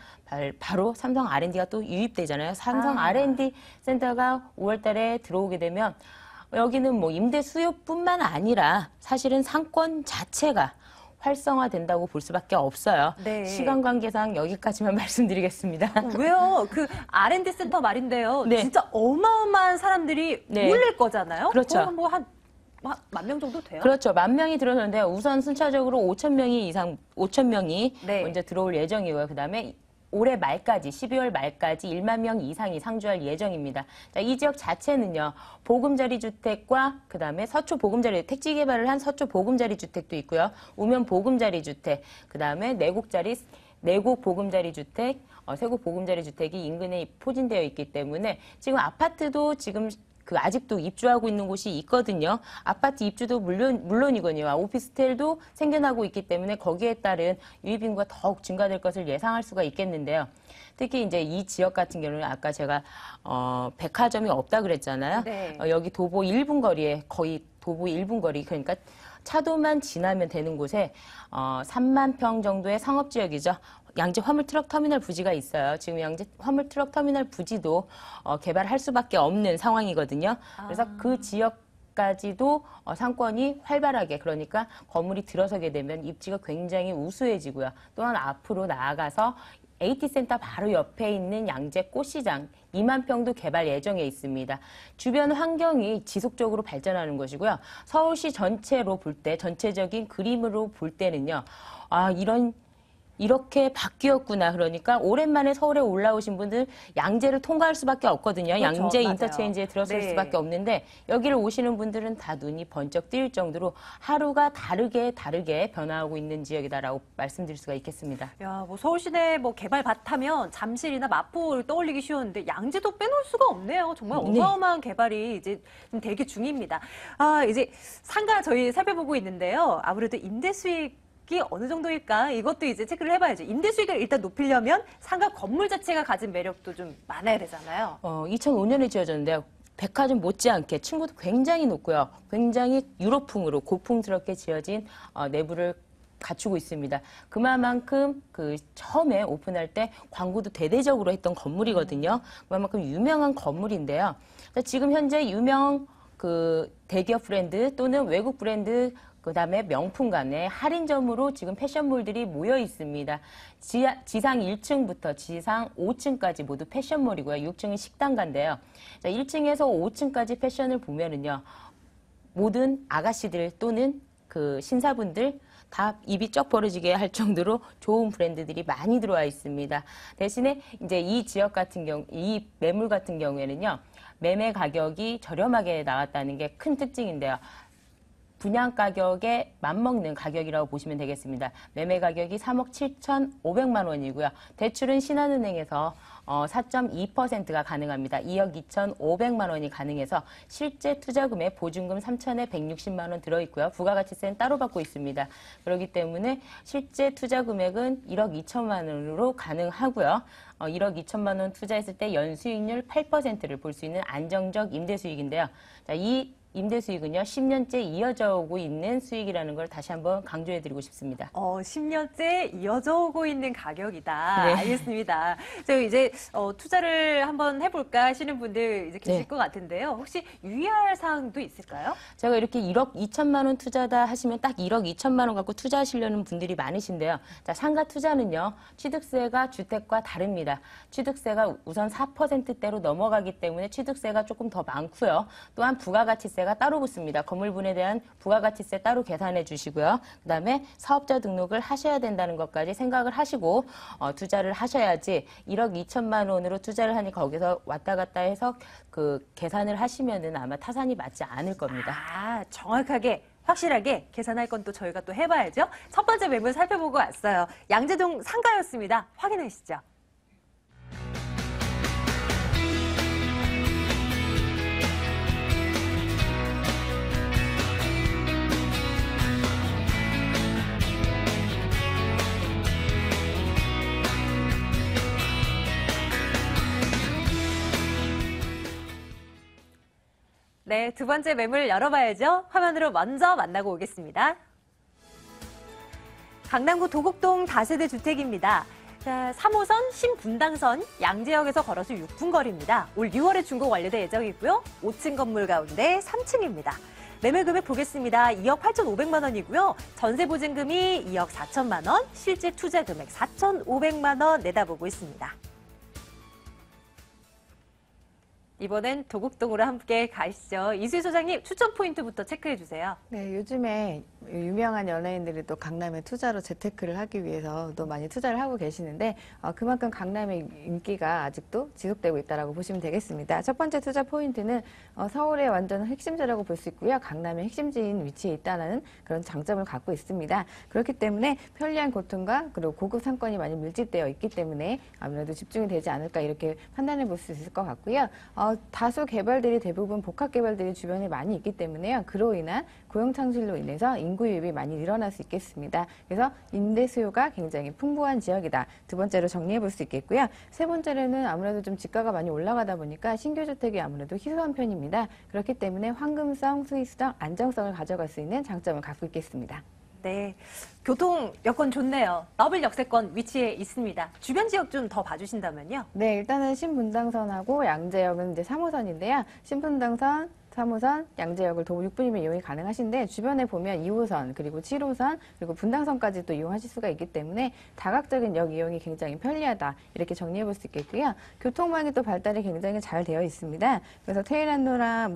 바로 삼성 R&D가 또 유입되잖아요. 삼성 R&D 센터가 5월 달에 들어오게 되면 여기는 뭐 임대 수요뿐만 아니라 사실은 상권 자체가 활성화된다고 볼 수밖에 없어요. 네. 시간 관계상 여기까지만 말씀드리겠습니다. 왜요? 그 R&D 센터 말인데요. 네. 진짜 어마어마한 사람들이 네. 몰릴 거잖아요. 그렇죠. 뭐 한 만 명 정도 돼요? 그렇죠. 10,000명이 들어서는데요. 우선 순차적으로 5,000명이 네. 먼저 들어올 예정이고요. 그다음에 올해 말까지 12월 말까지 1만 명 이상이 상주할 예정입니다. 자, 이 지역 자체는요. 보금자리 주택과 그다음에 서초 보금자리 택지 개발을 한 서초 보금자리 주택도 있고요. 우면 보금자리 주택, 그다음에 내곡 보금자리 주택, 세곡 보금자리 주택이 인근에 포진되어 있기 때문에 지금 아파트도 지금 아직도 입주하고 있는 곳이 있거든요. 아파트 입주도 물론이거든요. 오피스텔도 생겨나고 있기 때문에 거기에 따른 유입 인구가 더욱 증가될 것을 예상할 수가 있겠는데요. 특히 이제 이 지역 같은 경우는 아까 제가 백화점이 없다 그랬잖아요. 네. 여기 도보 1분 거리에 거의 도보 1분 거리 그러니까 차도만 지나면 되는 곳에 3만 평 정도의 상업 지역이죠. 양재 화물트럭 터미널 부지가 있어요. 지금 양재 화물트럭 터미널 부지도 개발할 수밖에 없는 상황이거든요. 그래서 그 지역까지도 상권이 활발하게 그러니까 건물이 들어서게 되면 입지가 굉장히 우수해지고요. 또한 앞으로 나아가서 AT센터 바로 옆에 있는 양재 꽃시장 2만 평도 개발 예정에 있습니다. 주변 환경이 지속적으로 발전하는 것이고요. 서울시 전체로 볼 때 전체적인 그림으로 볼 때는요. 이렇게 바뀌었구나. 그러니까 오랜만에 서울에 올라오신 분들 양재를 통과할 수밖에 없거든요. 그렇죠. 양재 맞아요. 인터체인지에 들어설 네. 수밖에 없는데 여기를 오시는 분들은 다 눈이 번쩍 뜰 정도로 하루가 다르게 변화하고 있는 지역이다라고 말씀드릴 수가 있겠습니다. 야, 뭐 서울시내 뭐 개발 밭하면 잠실이나 마포를 떠올리기 쉬웠는데 양재도 빼놓을 수가 없네요. 정말 네. 어마어마한 개발이 이제 좀 대기 중입니다. 이제 상가 저희 살펴보고 있는데요. 아무래도 임대 수익 이 어느 정도일까? 이것도 이제 체크를 해봐야죠. 임대 수익을 일단 높이려면 상가 건물 자체가 가진 매력도 좀 많아야 되잖아요. 2005년에 지어졌는데요. 백화점 못지않게 층고도 굉장히 높고요. 굉장히 유럽풍으로 고풍스럽게 지어진 내부를 갖추고 있습니다. 그만큼 처음에 오픈할 때 광고도 대대적으로 했던 건물이거든요. 그만큼 유명한 건물인데요. 지금 현재 유명 대기업 브랜드 또는 외국 브랜드 그다음에 명품 간의 할인점으로 지금 패션몰들이 모여 있습니다. 지상 1층부터 지상 5층까지 모두 패션몰이고요. 6층은 식당가인데요. 자, 1층에서 5층까지 패션을 보면은요. 모든 아가씨들 또는 신사분들 다 입이 쩍 벌어지게 할 정도로 좋은 브랜드들이 많이 들어와 있습니다. 대신에 이제 이 지역 같은 이 매물 같은 경우에는요. 매매 가격이 저렴하게 나왔다는 게 큰 특징인데요. 분양 가격에 맞먹는 가격이라고 보시면 되겠습니다. 매매 가격이 3억 7,500만 원이고요. 대출은 신한은행에서 4.2%가 가능합니다. 2억 2,500만 원이 가능해서 실제 투자금에 보증금 3,160만 원 들어있고요. 부가가치세는 따로 받고 있습니다. 그렇기 때문에 실제 투자 금액은 1억 2천만 원으로 가능하고요. 1억 2천만 원 투자했을 때 연수익률 8%를 볼 수 있는 안정적 임대수익인데요. 자, 이 임대수익은요, 10년째 이어져 오고 있는 수익이라는 걸 다시 한번 강조해드리고 싶습니다. 10년째 이어져 오고 있는 가격이다. 네. 알겠습니다. 저 이제 투자를 한번 해볼까 하시는 분들 이제 계실 네. 것 같은데요. 혹시 유의할 사항도 있을까요? 제가 이렇게 1억 2천만 원 투자다 하시면 딱 1억 2천만 원 갖고 투자하시려는 분들이 많으신데요. 자, 상가 투자는요, 취득세가 주택과 다릅니다. 취득세가 우선 4%대로 넘어가기 때문에 취득세가 조금 더 많고요. 또한 부가가치세가 따로 붙습니다. 건물분에 대한 부가가치세 따로 계산해 주시고요. 그다음에 사업자 등록을 하셔야 된다는 것까지 생각을 하시고 투자를 하셔야지 1억 2천만 원으로 투자를 하니 거기서 왔다 갔다 해서 계산을 하시면은 아마 타산이 맞지 않을 겁니다. 정확하게 확실하게 계산할 건 또 저희가 또 해봐야죠. 첫 번째 매물 살펴보고 왔어요. 양재동 상가였습니다. 확인하시죠. 네, 두 번째 매물 열어봐야죠. 화면으로 먼저 만나고 오겠습니다. 강남구 도곡동 다세대 주택입니다. 자, 3호선 신분당선 양재역에서 걸어서 6분 거리입니다. 올 6월에 준공 완료될 예정이고요. 5층 건물 가운데 3층입니다. 매매 금액 보겠습니다. 2억 8,500만 원이고요. 전세 보증금이 2억 4천만 원, 실제 투자 금액 4,500만 원 내다보고 있습니다. 이번엔 도곡동으로 함께 가시죠. 이수희 소장님 추천 포인트부터 체크해 주세요. 네, 요즘에 유명한 연예인들이 또 강남에 투자로 재테크를 하기 위해서 또 많이 투자를 하고 계시는데 그만큼 강남의 인기가 아직도 지속되고 있다고 보시면 되겠습니다. 첫 번째 투자 포인트는 서울의 완전 핵심지라고 볼 수 있고요. 강남의 핵심지인 위치에 있다는 그런 장점을 갖고 있습니다. 그렇기 때문에 편리한 교통과 그리고 고급 상권이 많이 밀집되어 있기 때문에 아무래도 집중이 되지 않을까 이렇게 판단해 볼 수 있을 것 같고요. 다수 개발들이 대부분 복합 개발들이 주변에 많이 있기 때문에요. 그로 인한 고용 창출로 인해서 인구 유입이 많이 일어날 수 있겠습니다. 그래서 임대 수요가 굉장히 풍부한 지역이다. 두 번째로 정리해 볼 수 있겠고요. 세 번째로는 아무래도 좀 지가가 많이 올라가다 보니까 신규 주택이 아무래도 희소한 편입니다. 그렇기 때문에 황금성, 수익성, 안정성을 가져갈 수 있는 장점을 갖고 있겠습니다. 네, 교통 여건 좋네요. 더블 역세권 위치에 있습니다. 주변 지역 좀 더 봐주신다면요. 네, 일단은 신분당선하고 양재역은 이제 3호선인데요. 신분당선, 3호선, 양재역을 도보 6분이면 이용이 가능하신데 주변에 보면 2호선, 그리고 7호선, 그리고 분당선까지 또 이용하실 수가 있기 때문에 다각적인 역 이용이 굉장히 편리하다. 이렇게 정리해 볼 수 있겠고요. 교통망이 또 발달이 굉장히 잘 되어 있습니다. 그래서 테일란로나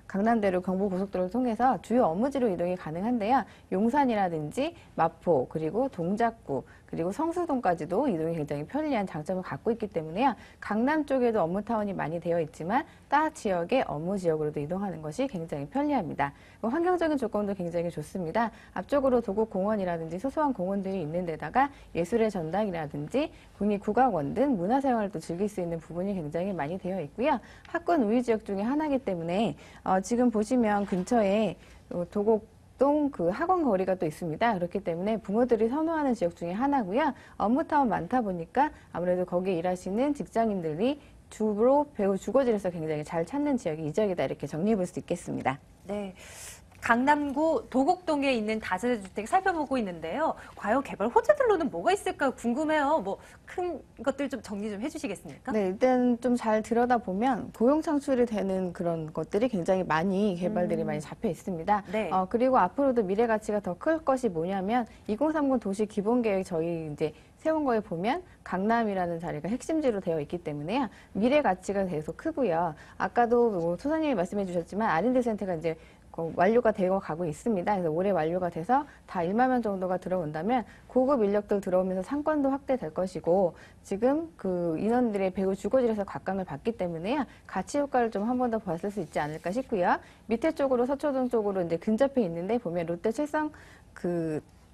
강남대로 경부고속도로를 통해서 주요 업무지로 이동이 가능한데요. 용산이라든지 마포, 그리고 동작구, 그리고 성수동까지도 이동이 굉장히 편리한 장점을 갖고 있기 때문에요. 강남 쪽에도 업무타운이 많이 되어 있지만 타 지역의 업무 지역으로도 이동하는 것이 굉장히 편리합니다. 환경적인 조건도 굉장히 좋습니다. 앞쪽으로 도곡공원이라든지 소소한 공원들이 있는 데다가 예술의 전당이라든지 국립국악원 등 문화생활도 즐길 수 있는 부분이 굉장히 많이 되어 있고요. 학군 우위 지역 중에 하나이기 때문에 지금 보시면 근처에 도곡동 그 학원 거리가 또 있습니다. 그렇기 때문에 부모들이 선호하는 지역 중에 하나고요. 업무타운 많다 보니까 아무래도 거기에 일하시는 직장인들이 주로 배우 주거지로서 굉장히 잘 찾는 지역이 이 지역이다 이렇게 정리해 볼 수 있겠습니다. 네. 강남구 도곡동에 있는 다세대 주택 살펴보고 있는데요. 과연 개발 호재들로는 뭐가 있을까 궁금해요. 큰 것들 좀 정리 좀 해주시겠습니까? 네, 일단 좀 잘 들여다보면 고용 창출이 되는 그런 것들이 굉장히 많이 개발들이 많이 잡혀 있습니다. 네. 그리고 앞으로도 미래 가치가 더 클 것이 뭐냐면 2030 도시 기본계획 저희 이제 세운 거에 보면 강남이라는 자리가 핵심지로 되어 있기 때문에요. 미래 가치가 계속 크고요. 아까도 소장님이 말씀해 주셨지만 R&D 센터가 이제 완료가 되어 가고 있습니다. 그래서 올해 완료가 돼서 다 1만 명 정도가 들어온다면 고급 인력들 들어오면서 상권도 확대될 것이고 지금 그 인원들의 배우 주거지에서 각광을 받기 때문에요. 가치 효과를 좀 한 번 더 봤을 수 있지 않을까 싶고요. 밑에 쪽으로 서초동 쪽으로 이제 근접해 있는데 보면 롯데 칠성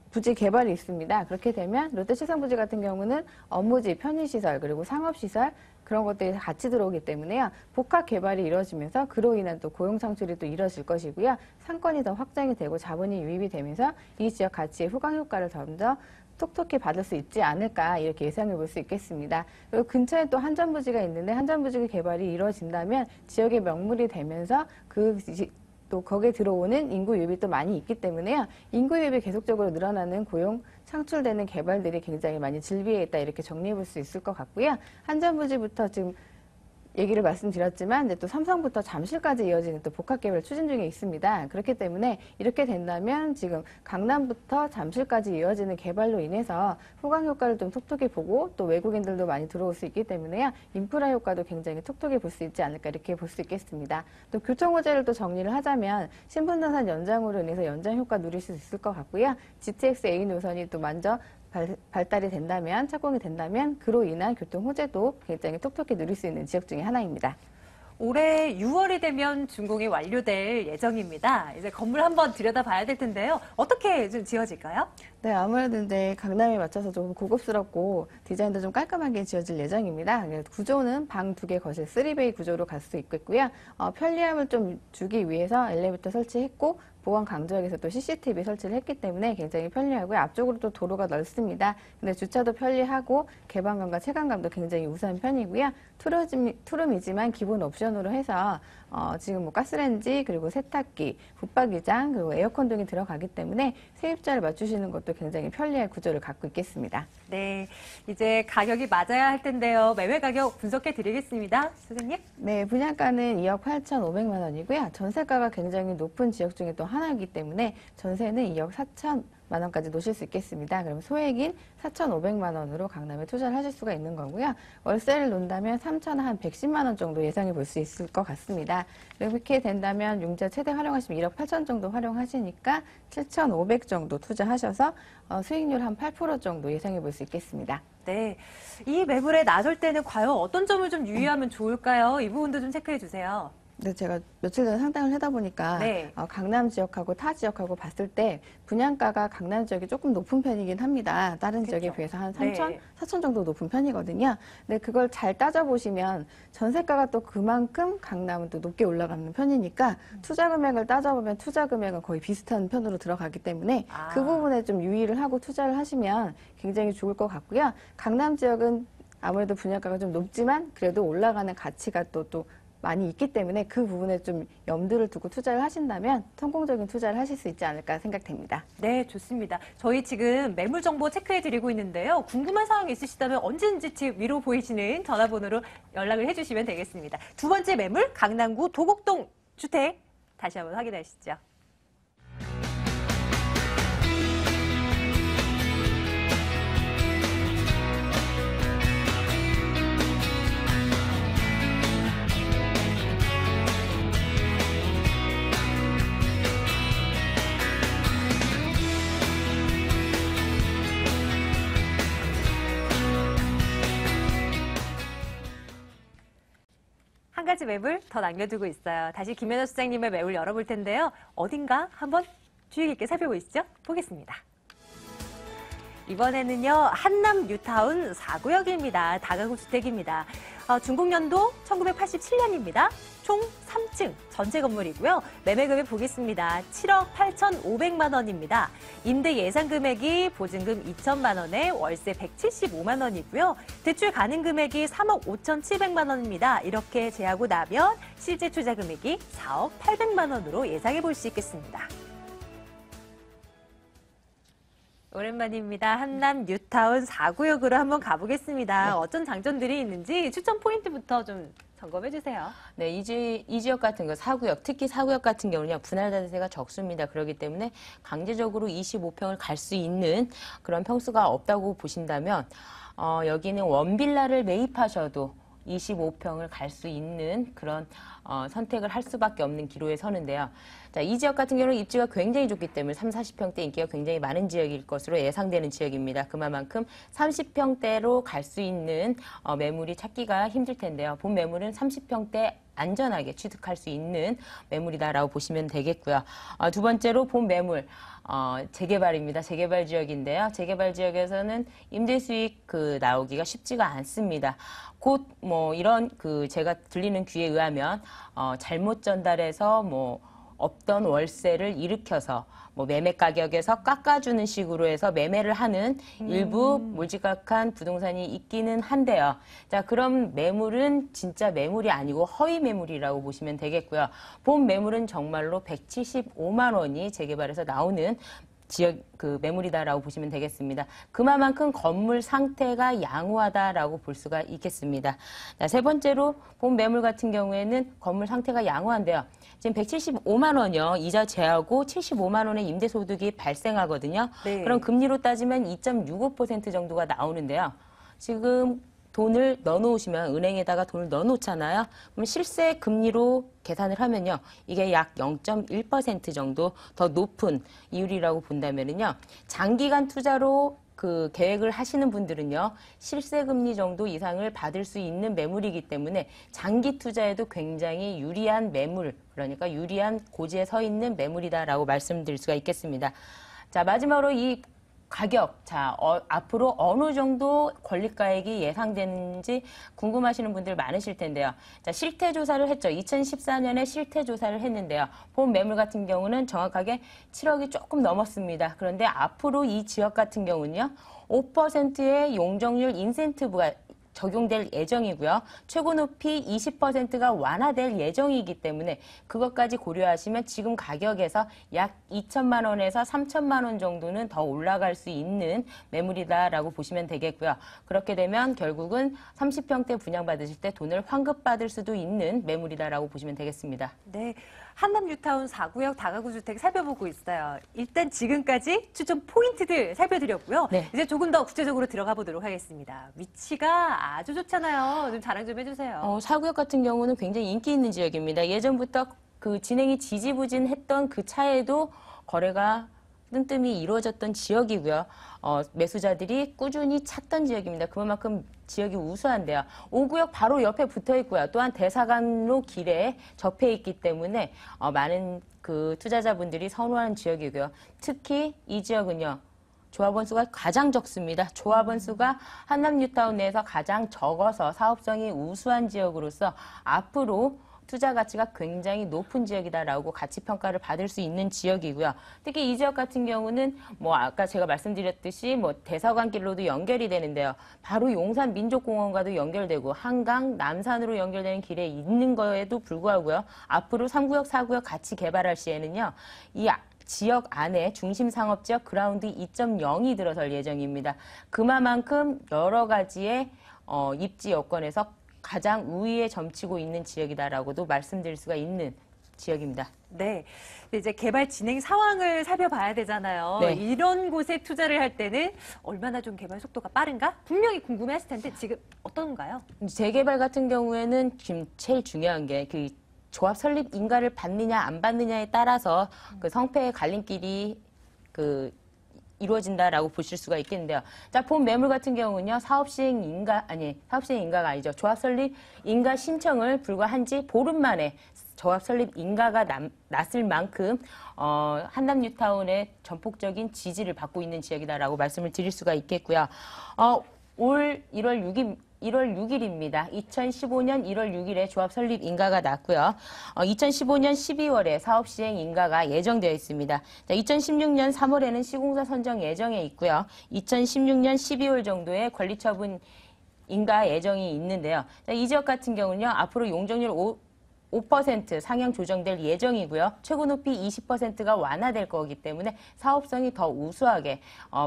부지 개발이 있습니다. 그렇게 되면 롯데 칠성부지 같은 경우는 업무지, 편의시설, 그리고 상업시설 그런 것들이 같이 들어오기 때문에요. 복합 개발이 이루어지면서 그로 인한 또 고용 창출이 또 이루어질 것이고요. 상권이 더 확장이 되고 자본이 유입이 되면서 이 지역 가치의 후광 효과를 좀 더 톡톡히 받을 수 있지 않을까 이렇게 예상해 볼 수 있겠습니다. 그리고 근처에 또 한전부지가 있는데 한전부지 개발이 이루어진다면 지역의 명물이 되면서 또 거기에 들어오는 인구 유입이 또 많이 있기 때문에요. 인구 유입이 계속적으로 늘어나는 고용 창출되는 개발들이 굉장히 많이 질비해 있다 이렇게 정리해 볼 수 있을 것 같고요. 한전부지부터 지금 얘기를 말씀드렸지만 이제 또 삼성부터 잠실까지 이어지는 또 복합 개발 추진 중에 있습니다. 그렇기 때문에 이렇게 된다면 지금 강남부터 잠실까지 이어지는 개발로 인해서 후광 효과를 좀 톡톡히 보고 또 외국인들도 많이 들어올 수 있기 때문에요. 인프라 효과도 굉장히 톡톡히 볼 수 있지 않을까 이렇게 볼 수 있겠습니다. 또 교통 호재를 또 정리를 하자면 신분당선 연장으로 인해서 연장 효과 누릴 수 있을 것 같고요. GTX A 노선이 또 먼저 발달이 된다면, 착공이 된다면 그로 인한 교통 호재도 굉장히 톡톡히 누릴 수 있는 지역 중에 하나입니다. 올해 6월이 되면 준공이 완료될 예정입니다. 이제 건물 한번 들여다봐야 될 텐데요. 어떻게 좀 지어질까요? 네, 아무래도 이제 강남에 맞춰서 조금 고급스럽고 디자인도 좀 깔끔하게 지어질 예정입니다. 구조는 방 2개 거실 3베이 구조로 갈 수 있겠고요. 편리함을 좀 주기 위해서 엘리베이터 설치했고 보안 강조역에서 또 CCTV 설치를 했기 때문에 굉장히 편리하고요. 앞쪽으로 또 도로가 넓습니다. 근데 주차도 편리하고 개방감과 체감감도 굉장히 우수한 편이고요. 투룸이지만 기본 옵션으로 해서 지금 가스레인지 그리고 세탁기, 붙박이장 그리고 에어컨 등이 들어가기 때문에 세입자를 맞추시는 것도 굉장히 편리한 구조를 갖고 있겠습니다. 네, 이제 가격이 맞아야 할 텐데요. 매매 가격 분석해 드리겠습니다. 선생님. 네, 분양가는 2억 8,500만 원이고요. 전세가가 굉장히 높은 지역 중에 또 하나이기 때문에 전세는 2억 4천 원까지 놓으실 수 있겠습니다. 그럼 소액인 4,500만 원으로 강남에 투자를 하실 수가 있는 거고요. 월세를 놓는다면 3,110만 원 정도 예상해 볼 수 있을 것 같습니다. 이렇게 된다면 융자 최대 활용하시면 1억 8천 정도 활용하시니까 7,500 정도 투자하셔서 수익률 한 8% 정도 예상해 볼 수 있겠습니다. 네. 이 매물에 나설 때는 과연 어떤 점을 좀 유의하면 좋을까요? 이 부분도 좀 체크해 주세요. 네, 제가 며칠 전에 상담을 하다 보니까 네. 강남 지역하고 타 지역하고 봤을 때 분양가가 강남 지역이 조금 높은 편이긴 합니다. 다른 지역에 비해서 한 3천, 네. 4천 정도 높은 편이거든요. 근데 그걸 잘 따져보시면 전세가가 또 그만큼 강남은 또 높게 올라가는 편이니까 투자 금액을 따져보면 투자 금액은 거의 비슷한 편으로 들어가기 때문에 그 부분에 좀 유의를 하고 투자를 하시면 굉장히 좋을 것 같고요. 강남 지역은 아무래도 분양가가 좀 높지만 그래도 올라가는 가치가 또 많이 있기 때문에 그 부분에 좀 염두를 두고 투자를 하신다면 성공적인 투자를 하실 수 있지 않을까 생각됩니다. 네, 좋습니다. 저희 지금 매물 정보 체크해 드리고 있는데요. 궁금한 사항이 있으시다면 언제든지 지금 위로 보이시는 전화번호로 연락을 해주시면 되겠습니다. 두 번째 매물, 강남구 도곡동 주택. 다시 한번 확인하시죠. 한 가지 매물 더 남겨두고 있어요. 다시 김연아 수장님의 매물 열어볼 텐데요. 어딘가 한번 주의 깊게 살펴보시죠. 보겠습니다. 이번에는요, 한남 뉴타운 4구역입니다. 다가구 주택입니다. 준공연도 1987년입니다. 총 3층 전체 건물이고요. 매매금액 보겠습니다. 7억 8,500만 원입니다. 임대 예상 금액이 보증금 2천만 원에 월세 175만 원이고요. 대출 가능 금액이 3억 5,700만 원입니다. 이렇게 제하고 나면 실제 투자 금액이 4억 800만 원으로 예상해 볼 수 있겠습니다. 오랜만입니다. 한남 뉴타운 4구역으로 한번 가보겠습니다. 네. 어떤 장점들이 있는지 추천 포인트부터 좀 점검해 주세요. 네, 이 지역 같은 거 4구역, 특히 4구역 같은 경우는요, 분할 자재가 적습니다. 그렇기 때문에 강제적으로 25평을 갈 수 있는 그런 평수가 없다고 보신다면, 여기는 원빌라를 매입하셔도 25평을 갈 수 있는 그런 선택을 할 수밖에 없는 기로에 서는데요. 자, 이 지역 같은 경우는 입지가 굉장히 좋기 때문에 30, 40평대 인기가 굉장히 많은 지역일 것으로 예상되는 지역입니다. 그만큼 30평대로 갈 수 있는 매물이 찾기가 힘들 텐데요. 본 매물은 30평대 안전하게 취득할 수 있는 매물이다라고 보시면 되겠고요. 두 번째로 본 매물. 재개발입니다. 재개발 지역인데요. 재개발 지역에서는 임대 수익 나오기가 쉽지가 않습니다. 곧 이런 제가 들리는 귀에 의하면 잘못 전달해서 없던 월세를 일으켜서 매매 가격에서 깎아주는 식으로 해서 매매를 하는 일부 몰지각한 부동산이 있기는 한데요. 자, 그럼 매물은 진짜 매물이 아니고 허위 매물이라고 보시면 되겠고요. 본 매물은 정말로 175만 원이 재개발에서 나오는 지역 매물이다라고 보시면 되겠습니다. 그만큼 건물 상태가 양호하다라고 볼 수가 있겠습니다. 자, 세 번째로 본 매물 같은 경우에는 건물 상태가 양호한데요. 지금 175만 원이요. 이자 제하고 75만 원의 임대소득이 발생하거든요. 네. 그럼 금리로 따지면 2.65% 정도가 나오는데요. 지금 돈을 넣어놓으시면 은행에다가 돈을 넣어놓잖아요. 그럼 실세 금리로 계산을 하면요. 이게 약 0.1% 정도 더 높은 이율이라고 본다면은요. 장기간 투자로 계획을 하시는 분들은요. 실세 금리 정도 이상을 받을 수 있는 매물이기 때문에 장기 투자에도 굉장히 유리한 매물, 그러니까 유리한 고지에 서 있는 매물이다라고 말씀드릴 수가 있겠습니다. 자, 마지막으로 이 가격, 앞으로 어느 정도 권리가액이 예상되는지 궁금하시는 분들 많으실 텐데요. 자, 실태조사를 했죠. 2014년에 실태조사를 했는데요. 본 매물 같은 경우는 정확하게 7억이 조금 넘었습니다. 그런데 앞으로 이 지역 같은 경우는요, 5%의 용적률 인센티브가 적용될 예정이고요. 최고 높이 20%가 완화될 예정이기 때문에 그것까지 고려하시면 지금 가격에서 약 2천만 원에서 3천만 원 정도는 더 올라갈 수 있는 매물이다라고 보시면 되겠고요. 그렇게 되면 결국은 30평대 분양받으실 때 돈을 환급받을 수도 있는 매물이다라고 보시면 되겠습니다. 네. 한남 뉴타운 4구역 다가구 주택 살펴보고 있어요. 일단 지금까지 추천 포인트들 살펴드렸고요. 네. 이제 조금 더 구체적으로 들어가 보도록 하겠습니다. 위치가 아주 좋잖아요. 좀 자랑 좀 해주세요. 4구역 같은 경우는 굉장히 인기 있는 지역입니다. 예전부터 그 진행이 지지부진했던 그 차에도 거래가 뜸뜸이 이루어졌던 지역이고요. 매수자들이 꾸준히 찾던 지역입니다. 그만큼 지역이 우수한데요. 5구역 바로 옆에 붙어 있고요. 또한 대사관로 길에 접해 있기 때문에 많은 그 투자자분들이 선호하는 지역이고요. 특히 이 지역은요. 조합원 수가 가장 적습니다. 조합원 수가 한남 뉴타운 내에서 가장 적어서 사업성이 우수한 지역으로서 앞으로 투자 가치가 굉장히 높은 지역이다라고 가치 평가를 받을 수 있는 지역이고요. 특히 이 지역 같은 경우는 뭐 아까 제가 말씀드렸듯이 뭐 대사관길로도 연결이 되는데요. 바로 용산 민족공원과도 연결되고 한강 남산으로 연결되는 길에 있는 거에도 불구하고요. 앞으로 3구역, 4구역 같이 개발할 시에는요. 이 지역 안에 중심 상업지역 그라운드 2.0이 들어설 예정입니다. 그만큼 여러 가지의 입지 여건에서 가장 우위에 점치고 있는 지역이다라고도 말씀드릴 수가 있는 지역입니다. 네. 이제 개발 진행 상황을 살펴봐야 되잖아요. 네. 이런 곳에 투자를 할 때는 얼마나 좀 개발 속도가 빠른가? 분명히 궁금해 하실 텐데 지금 어떤가요? 재개발 같은 경우에는 지금 제일 중요한 게 그 조합 설립 인가를 받느냐 안 받느냐에 따라서 그 성패의 갈림길이 이루어진다라고 보실 수가 있겠는데요. 자, 본 매물 같은 경우는요, 사업 시행 인가가 아니죠. 조합 설립 인가 신청을 불과 한지 보름 만에 조합 설립 인가가 났을 만큼 한남 뉴타운의 전폭적인 지지를 받고 있는 지역이다라고 말씀을 드릴 수가 있겠고요. 올 1월 6일입니다. 2015년 1월 6일에 조합 설립 인가가 났고요. 2015년 12월에 사업 시행 인가가 예정되어 있습니다. 2016년 3월에는 시공사 선정 예정에 있고요. 2016년 12월 정도에 관리처분 인가 예정이 있는데요. 이 지역 같은 경우는요. 앞으로 용적률 5% 상향 조정될 예정이고요. 최고 높이 20%가 완화될 거기 때문에 사업성이 더 우수하게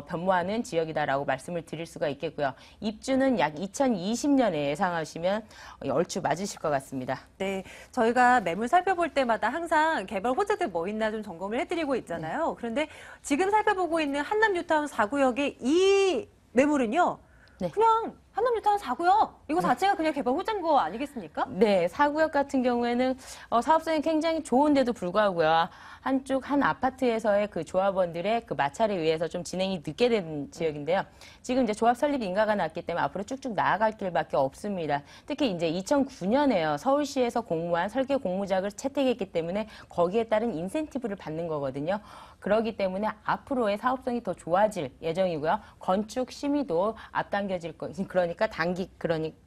변모하는 지역이다라고 말씀을 드릴 수가 있겠고요. 입주는 약 2020년에 예상하시면 얼추 맞으실 것 같습니다. 네, 저희가 매물 살펴볼 때마다 항상 개발 호재들 뭐 있나 좀 점검을 해드리고 있잖아요. 그런데 지금 살펴보고 있는 한남 뉴타운 4구역의 이 매물은요. 네. 그냥 한남 뉴타운 4구역 이거 자체가 그냥 개발 호재인 거 아니겠습니까? 네, 4구역 같은 경우에는 사업성이 굉장히 좋은데도 불구하고요. 한 아파트에서의 그 조합원들의 그 마찰에 의해서 좀 진행이 늦게 된 지역인데요. 지금 이제 조합 설립 인가가 났기 때문에 앞으로 쭉쭉 나아갈 길밖에 없습니다. 특히 이제 2009년에요. 서울시에서 공모한 설계 공모작을 채택했기 때문에 거기에 따른 인센티브를 받는 거거든요. 그렇기 때문에 앞으로의 사업성이 더 좋아질 예정이고요. 건축 심의도 앞당겨질 그러니까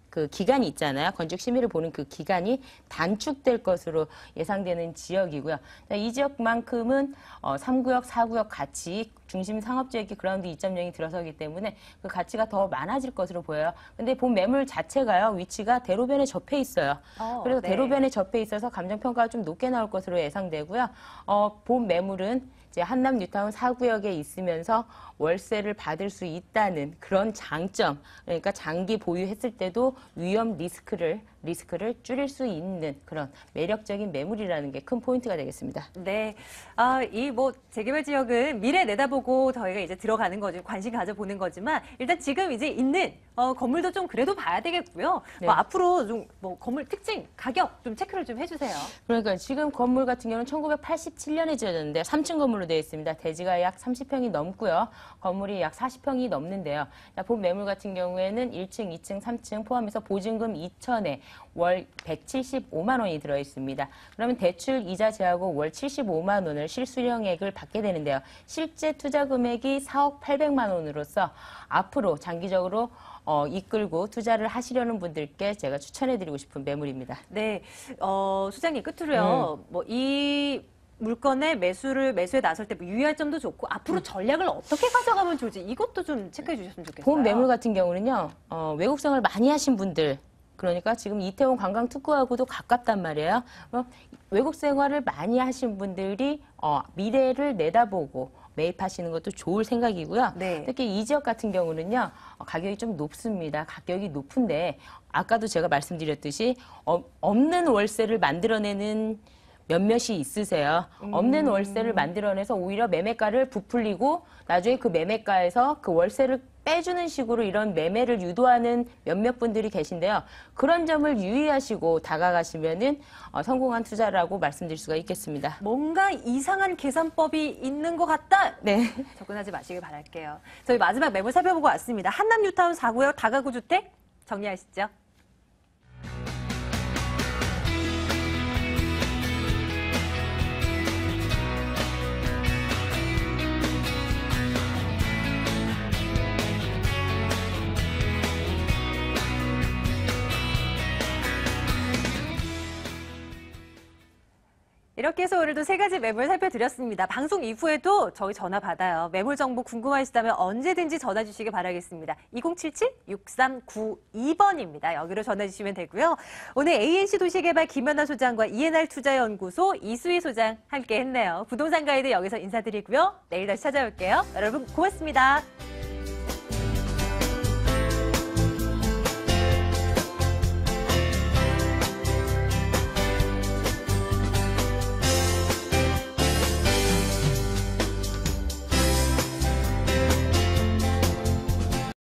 그 기간이 있잖아요. 건축 심의를 보는 그 기간이 단축될 것으로 예상되는 지역이고요. 이 지역만큼은 3구역, 4구역 같이 중심 상업지역이 그라운드 2.0이 들어서기 때문에 그 가치가 더 많아질 것으로 보여요. 근데 본 매물 자체가요. 위치가 대로변에 접해 있어요. 그래서 네. 대로변에 접해 있어서 감정평가가 좀 높게 나올 것으로 예상되고요. 본 매물은 이제 한남 뉴타운 4구역에 있으면서 월세를 받을 수 있다는 그런 장점, 그러니까 장기 보유했을 때도 위험 리스크를 줄일 수 있는 그런 매력적인 매물이라는 게 큰 포인트가 되겠습니다. 네. 이 재개발 지역은 미래 내다보고 저희가 이제 들어가는 거지, 관심 가져보는 거지만, 일단 지금 이제 있는, 건물도 좀 그래도 봐야 되겠고요. 네. 앞으로 좀 건물 특징, 가격 좀 체크를 좀 해주세요. 그러니까 지금 건물 같은 경우는 1987년에 지어졌는데 3층 건물로 되어 있습니다. 대지가 약 30평이 넘고요. 건물이 약 40평이 넘는데요. 본 매물 같은 경우에는 1층, 2층, 3층 포함해서 보증금 2천에 월 175만 원이 들어 있습니다. 그러면 대출 이자 제하고 월 75만 원을 실수령액을 받게 되는데요. 실제 투자 금액이 4억 800만 원으로서 앞으로 장기적으로 이끌고 투자를 하시려는 분들께 제가 추천해드리고 싶은 매물입니다. 네. 소장님 끝으로요. 이 물건의 매수에 나설 때 유의할 점도 좋고 앞으로 전략을 어떻게 가져가면 좋을지 이것도 좀 체크해 주셨으면 좋겠어요. 본 매물 같은 경우는요. 외국 생활 많이 하신 분들 그러니까 지금 이태원 관광 특구하고도 가깝단 말이에요. 외국 생활을 많이 하신 분들이 미래를 내다보고 매입하시는 것도 좋을 생각이고요. 네. 특히 이 지역 같은 경우는요. 가격이 좀 높습니다. 가격이 높은데 아까도 제가 말씀드렸듯이 없는 월세를 만들어내는 몇몇이 있으세요. 없는 월세를 만들어내서 오히려 매매가를 부풀리고 나중에 그 매매가에서 그 월세를 빼주는 식으로 이런 매매를 유도하는 몇몇 분들이 계신데요. 그런 점을 유의하시고 다가가시면은 성공한 투자라고 말씀드릴 수가 있겠습니다. 뭔가 이상한 계산법이 있는 것 같다. 네. 접근하지 마시길 바랄게요. 저희 마지막 매물 살펴보고 왔습니다. 한남 뉴타운 4구역 다가구 주택 정리하시죠. 이렇게 해서 오늘도 3가지 매물 살펴드렸습니다. 방송 이후에도 저희 전화 받아요. 매물 정보 궁금하시다면 언제든지 전화 주시기 바라겠습니다. 2077-6392번입니다. 여기로 전화 주시면 되고요. 오늘 ANC 도시개발 김연아 소장과 ENR 투자연구소 이수희 소장 함께 했네요. 부동산 가이드 여기서 인사드리고요. 내일 다시 찾아올게요. 여러분 고맙습니다.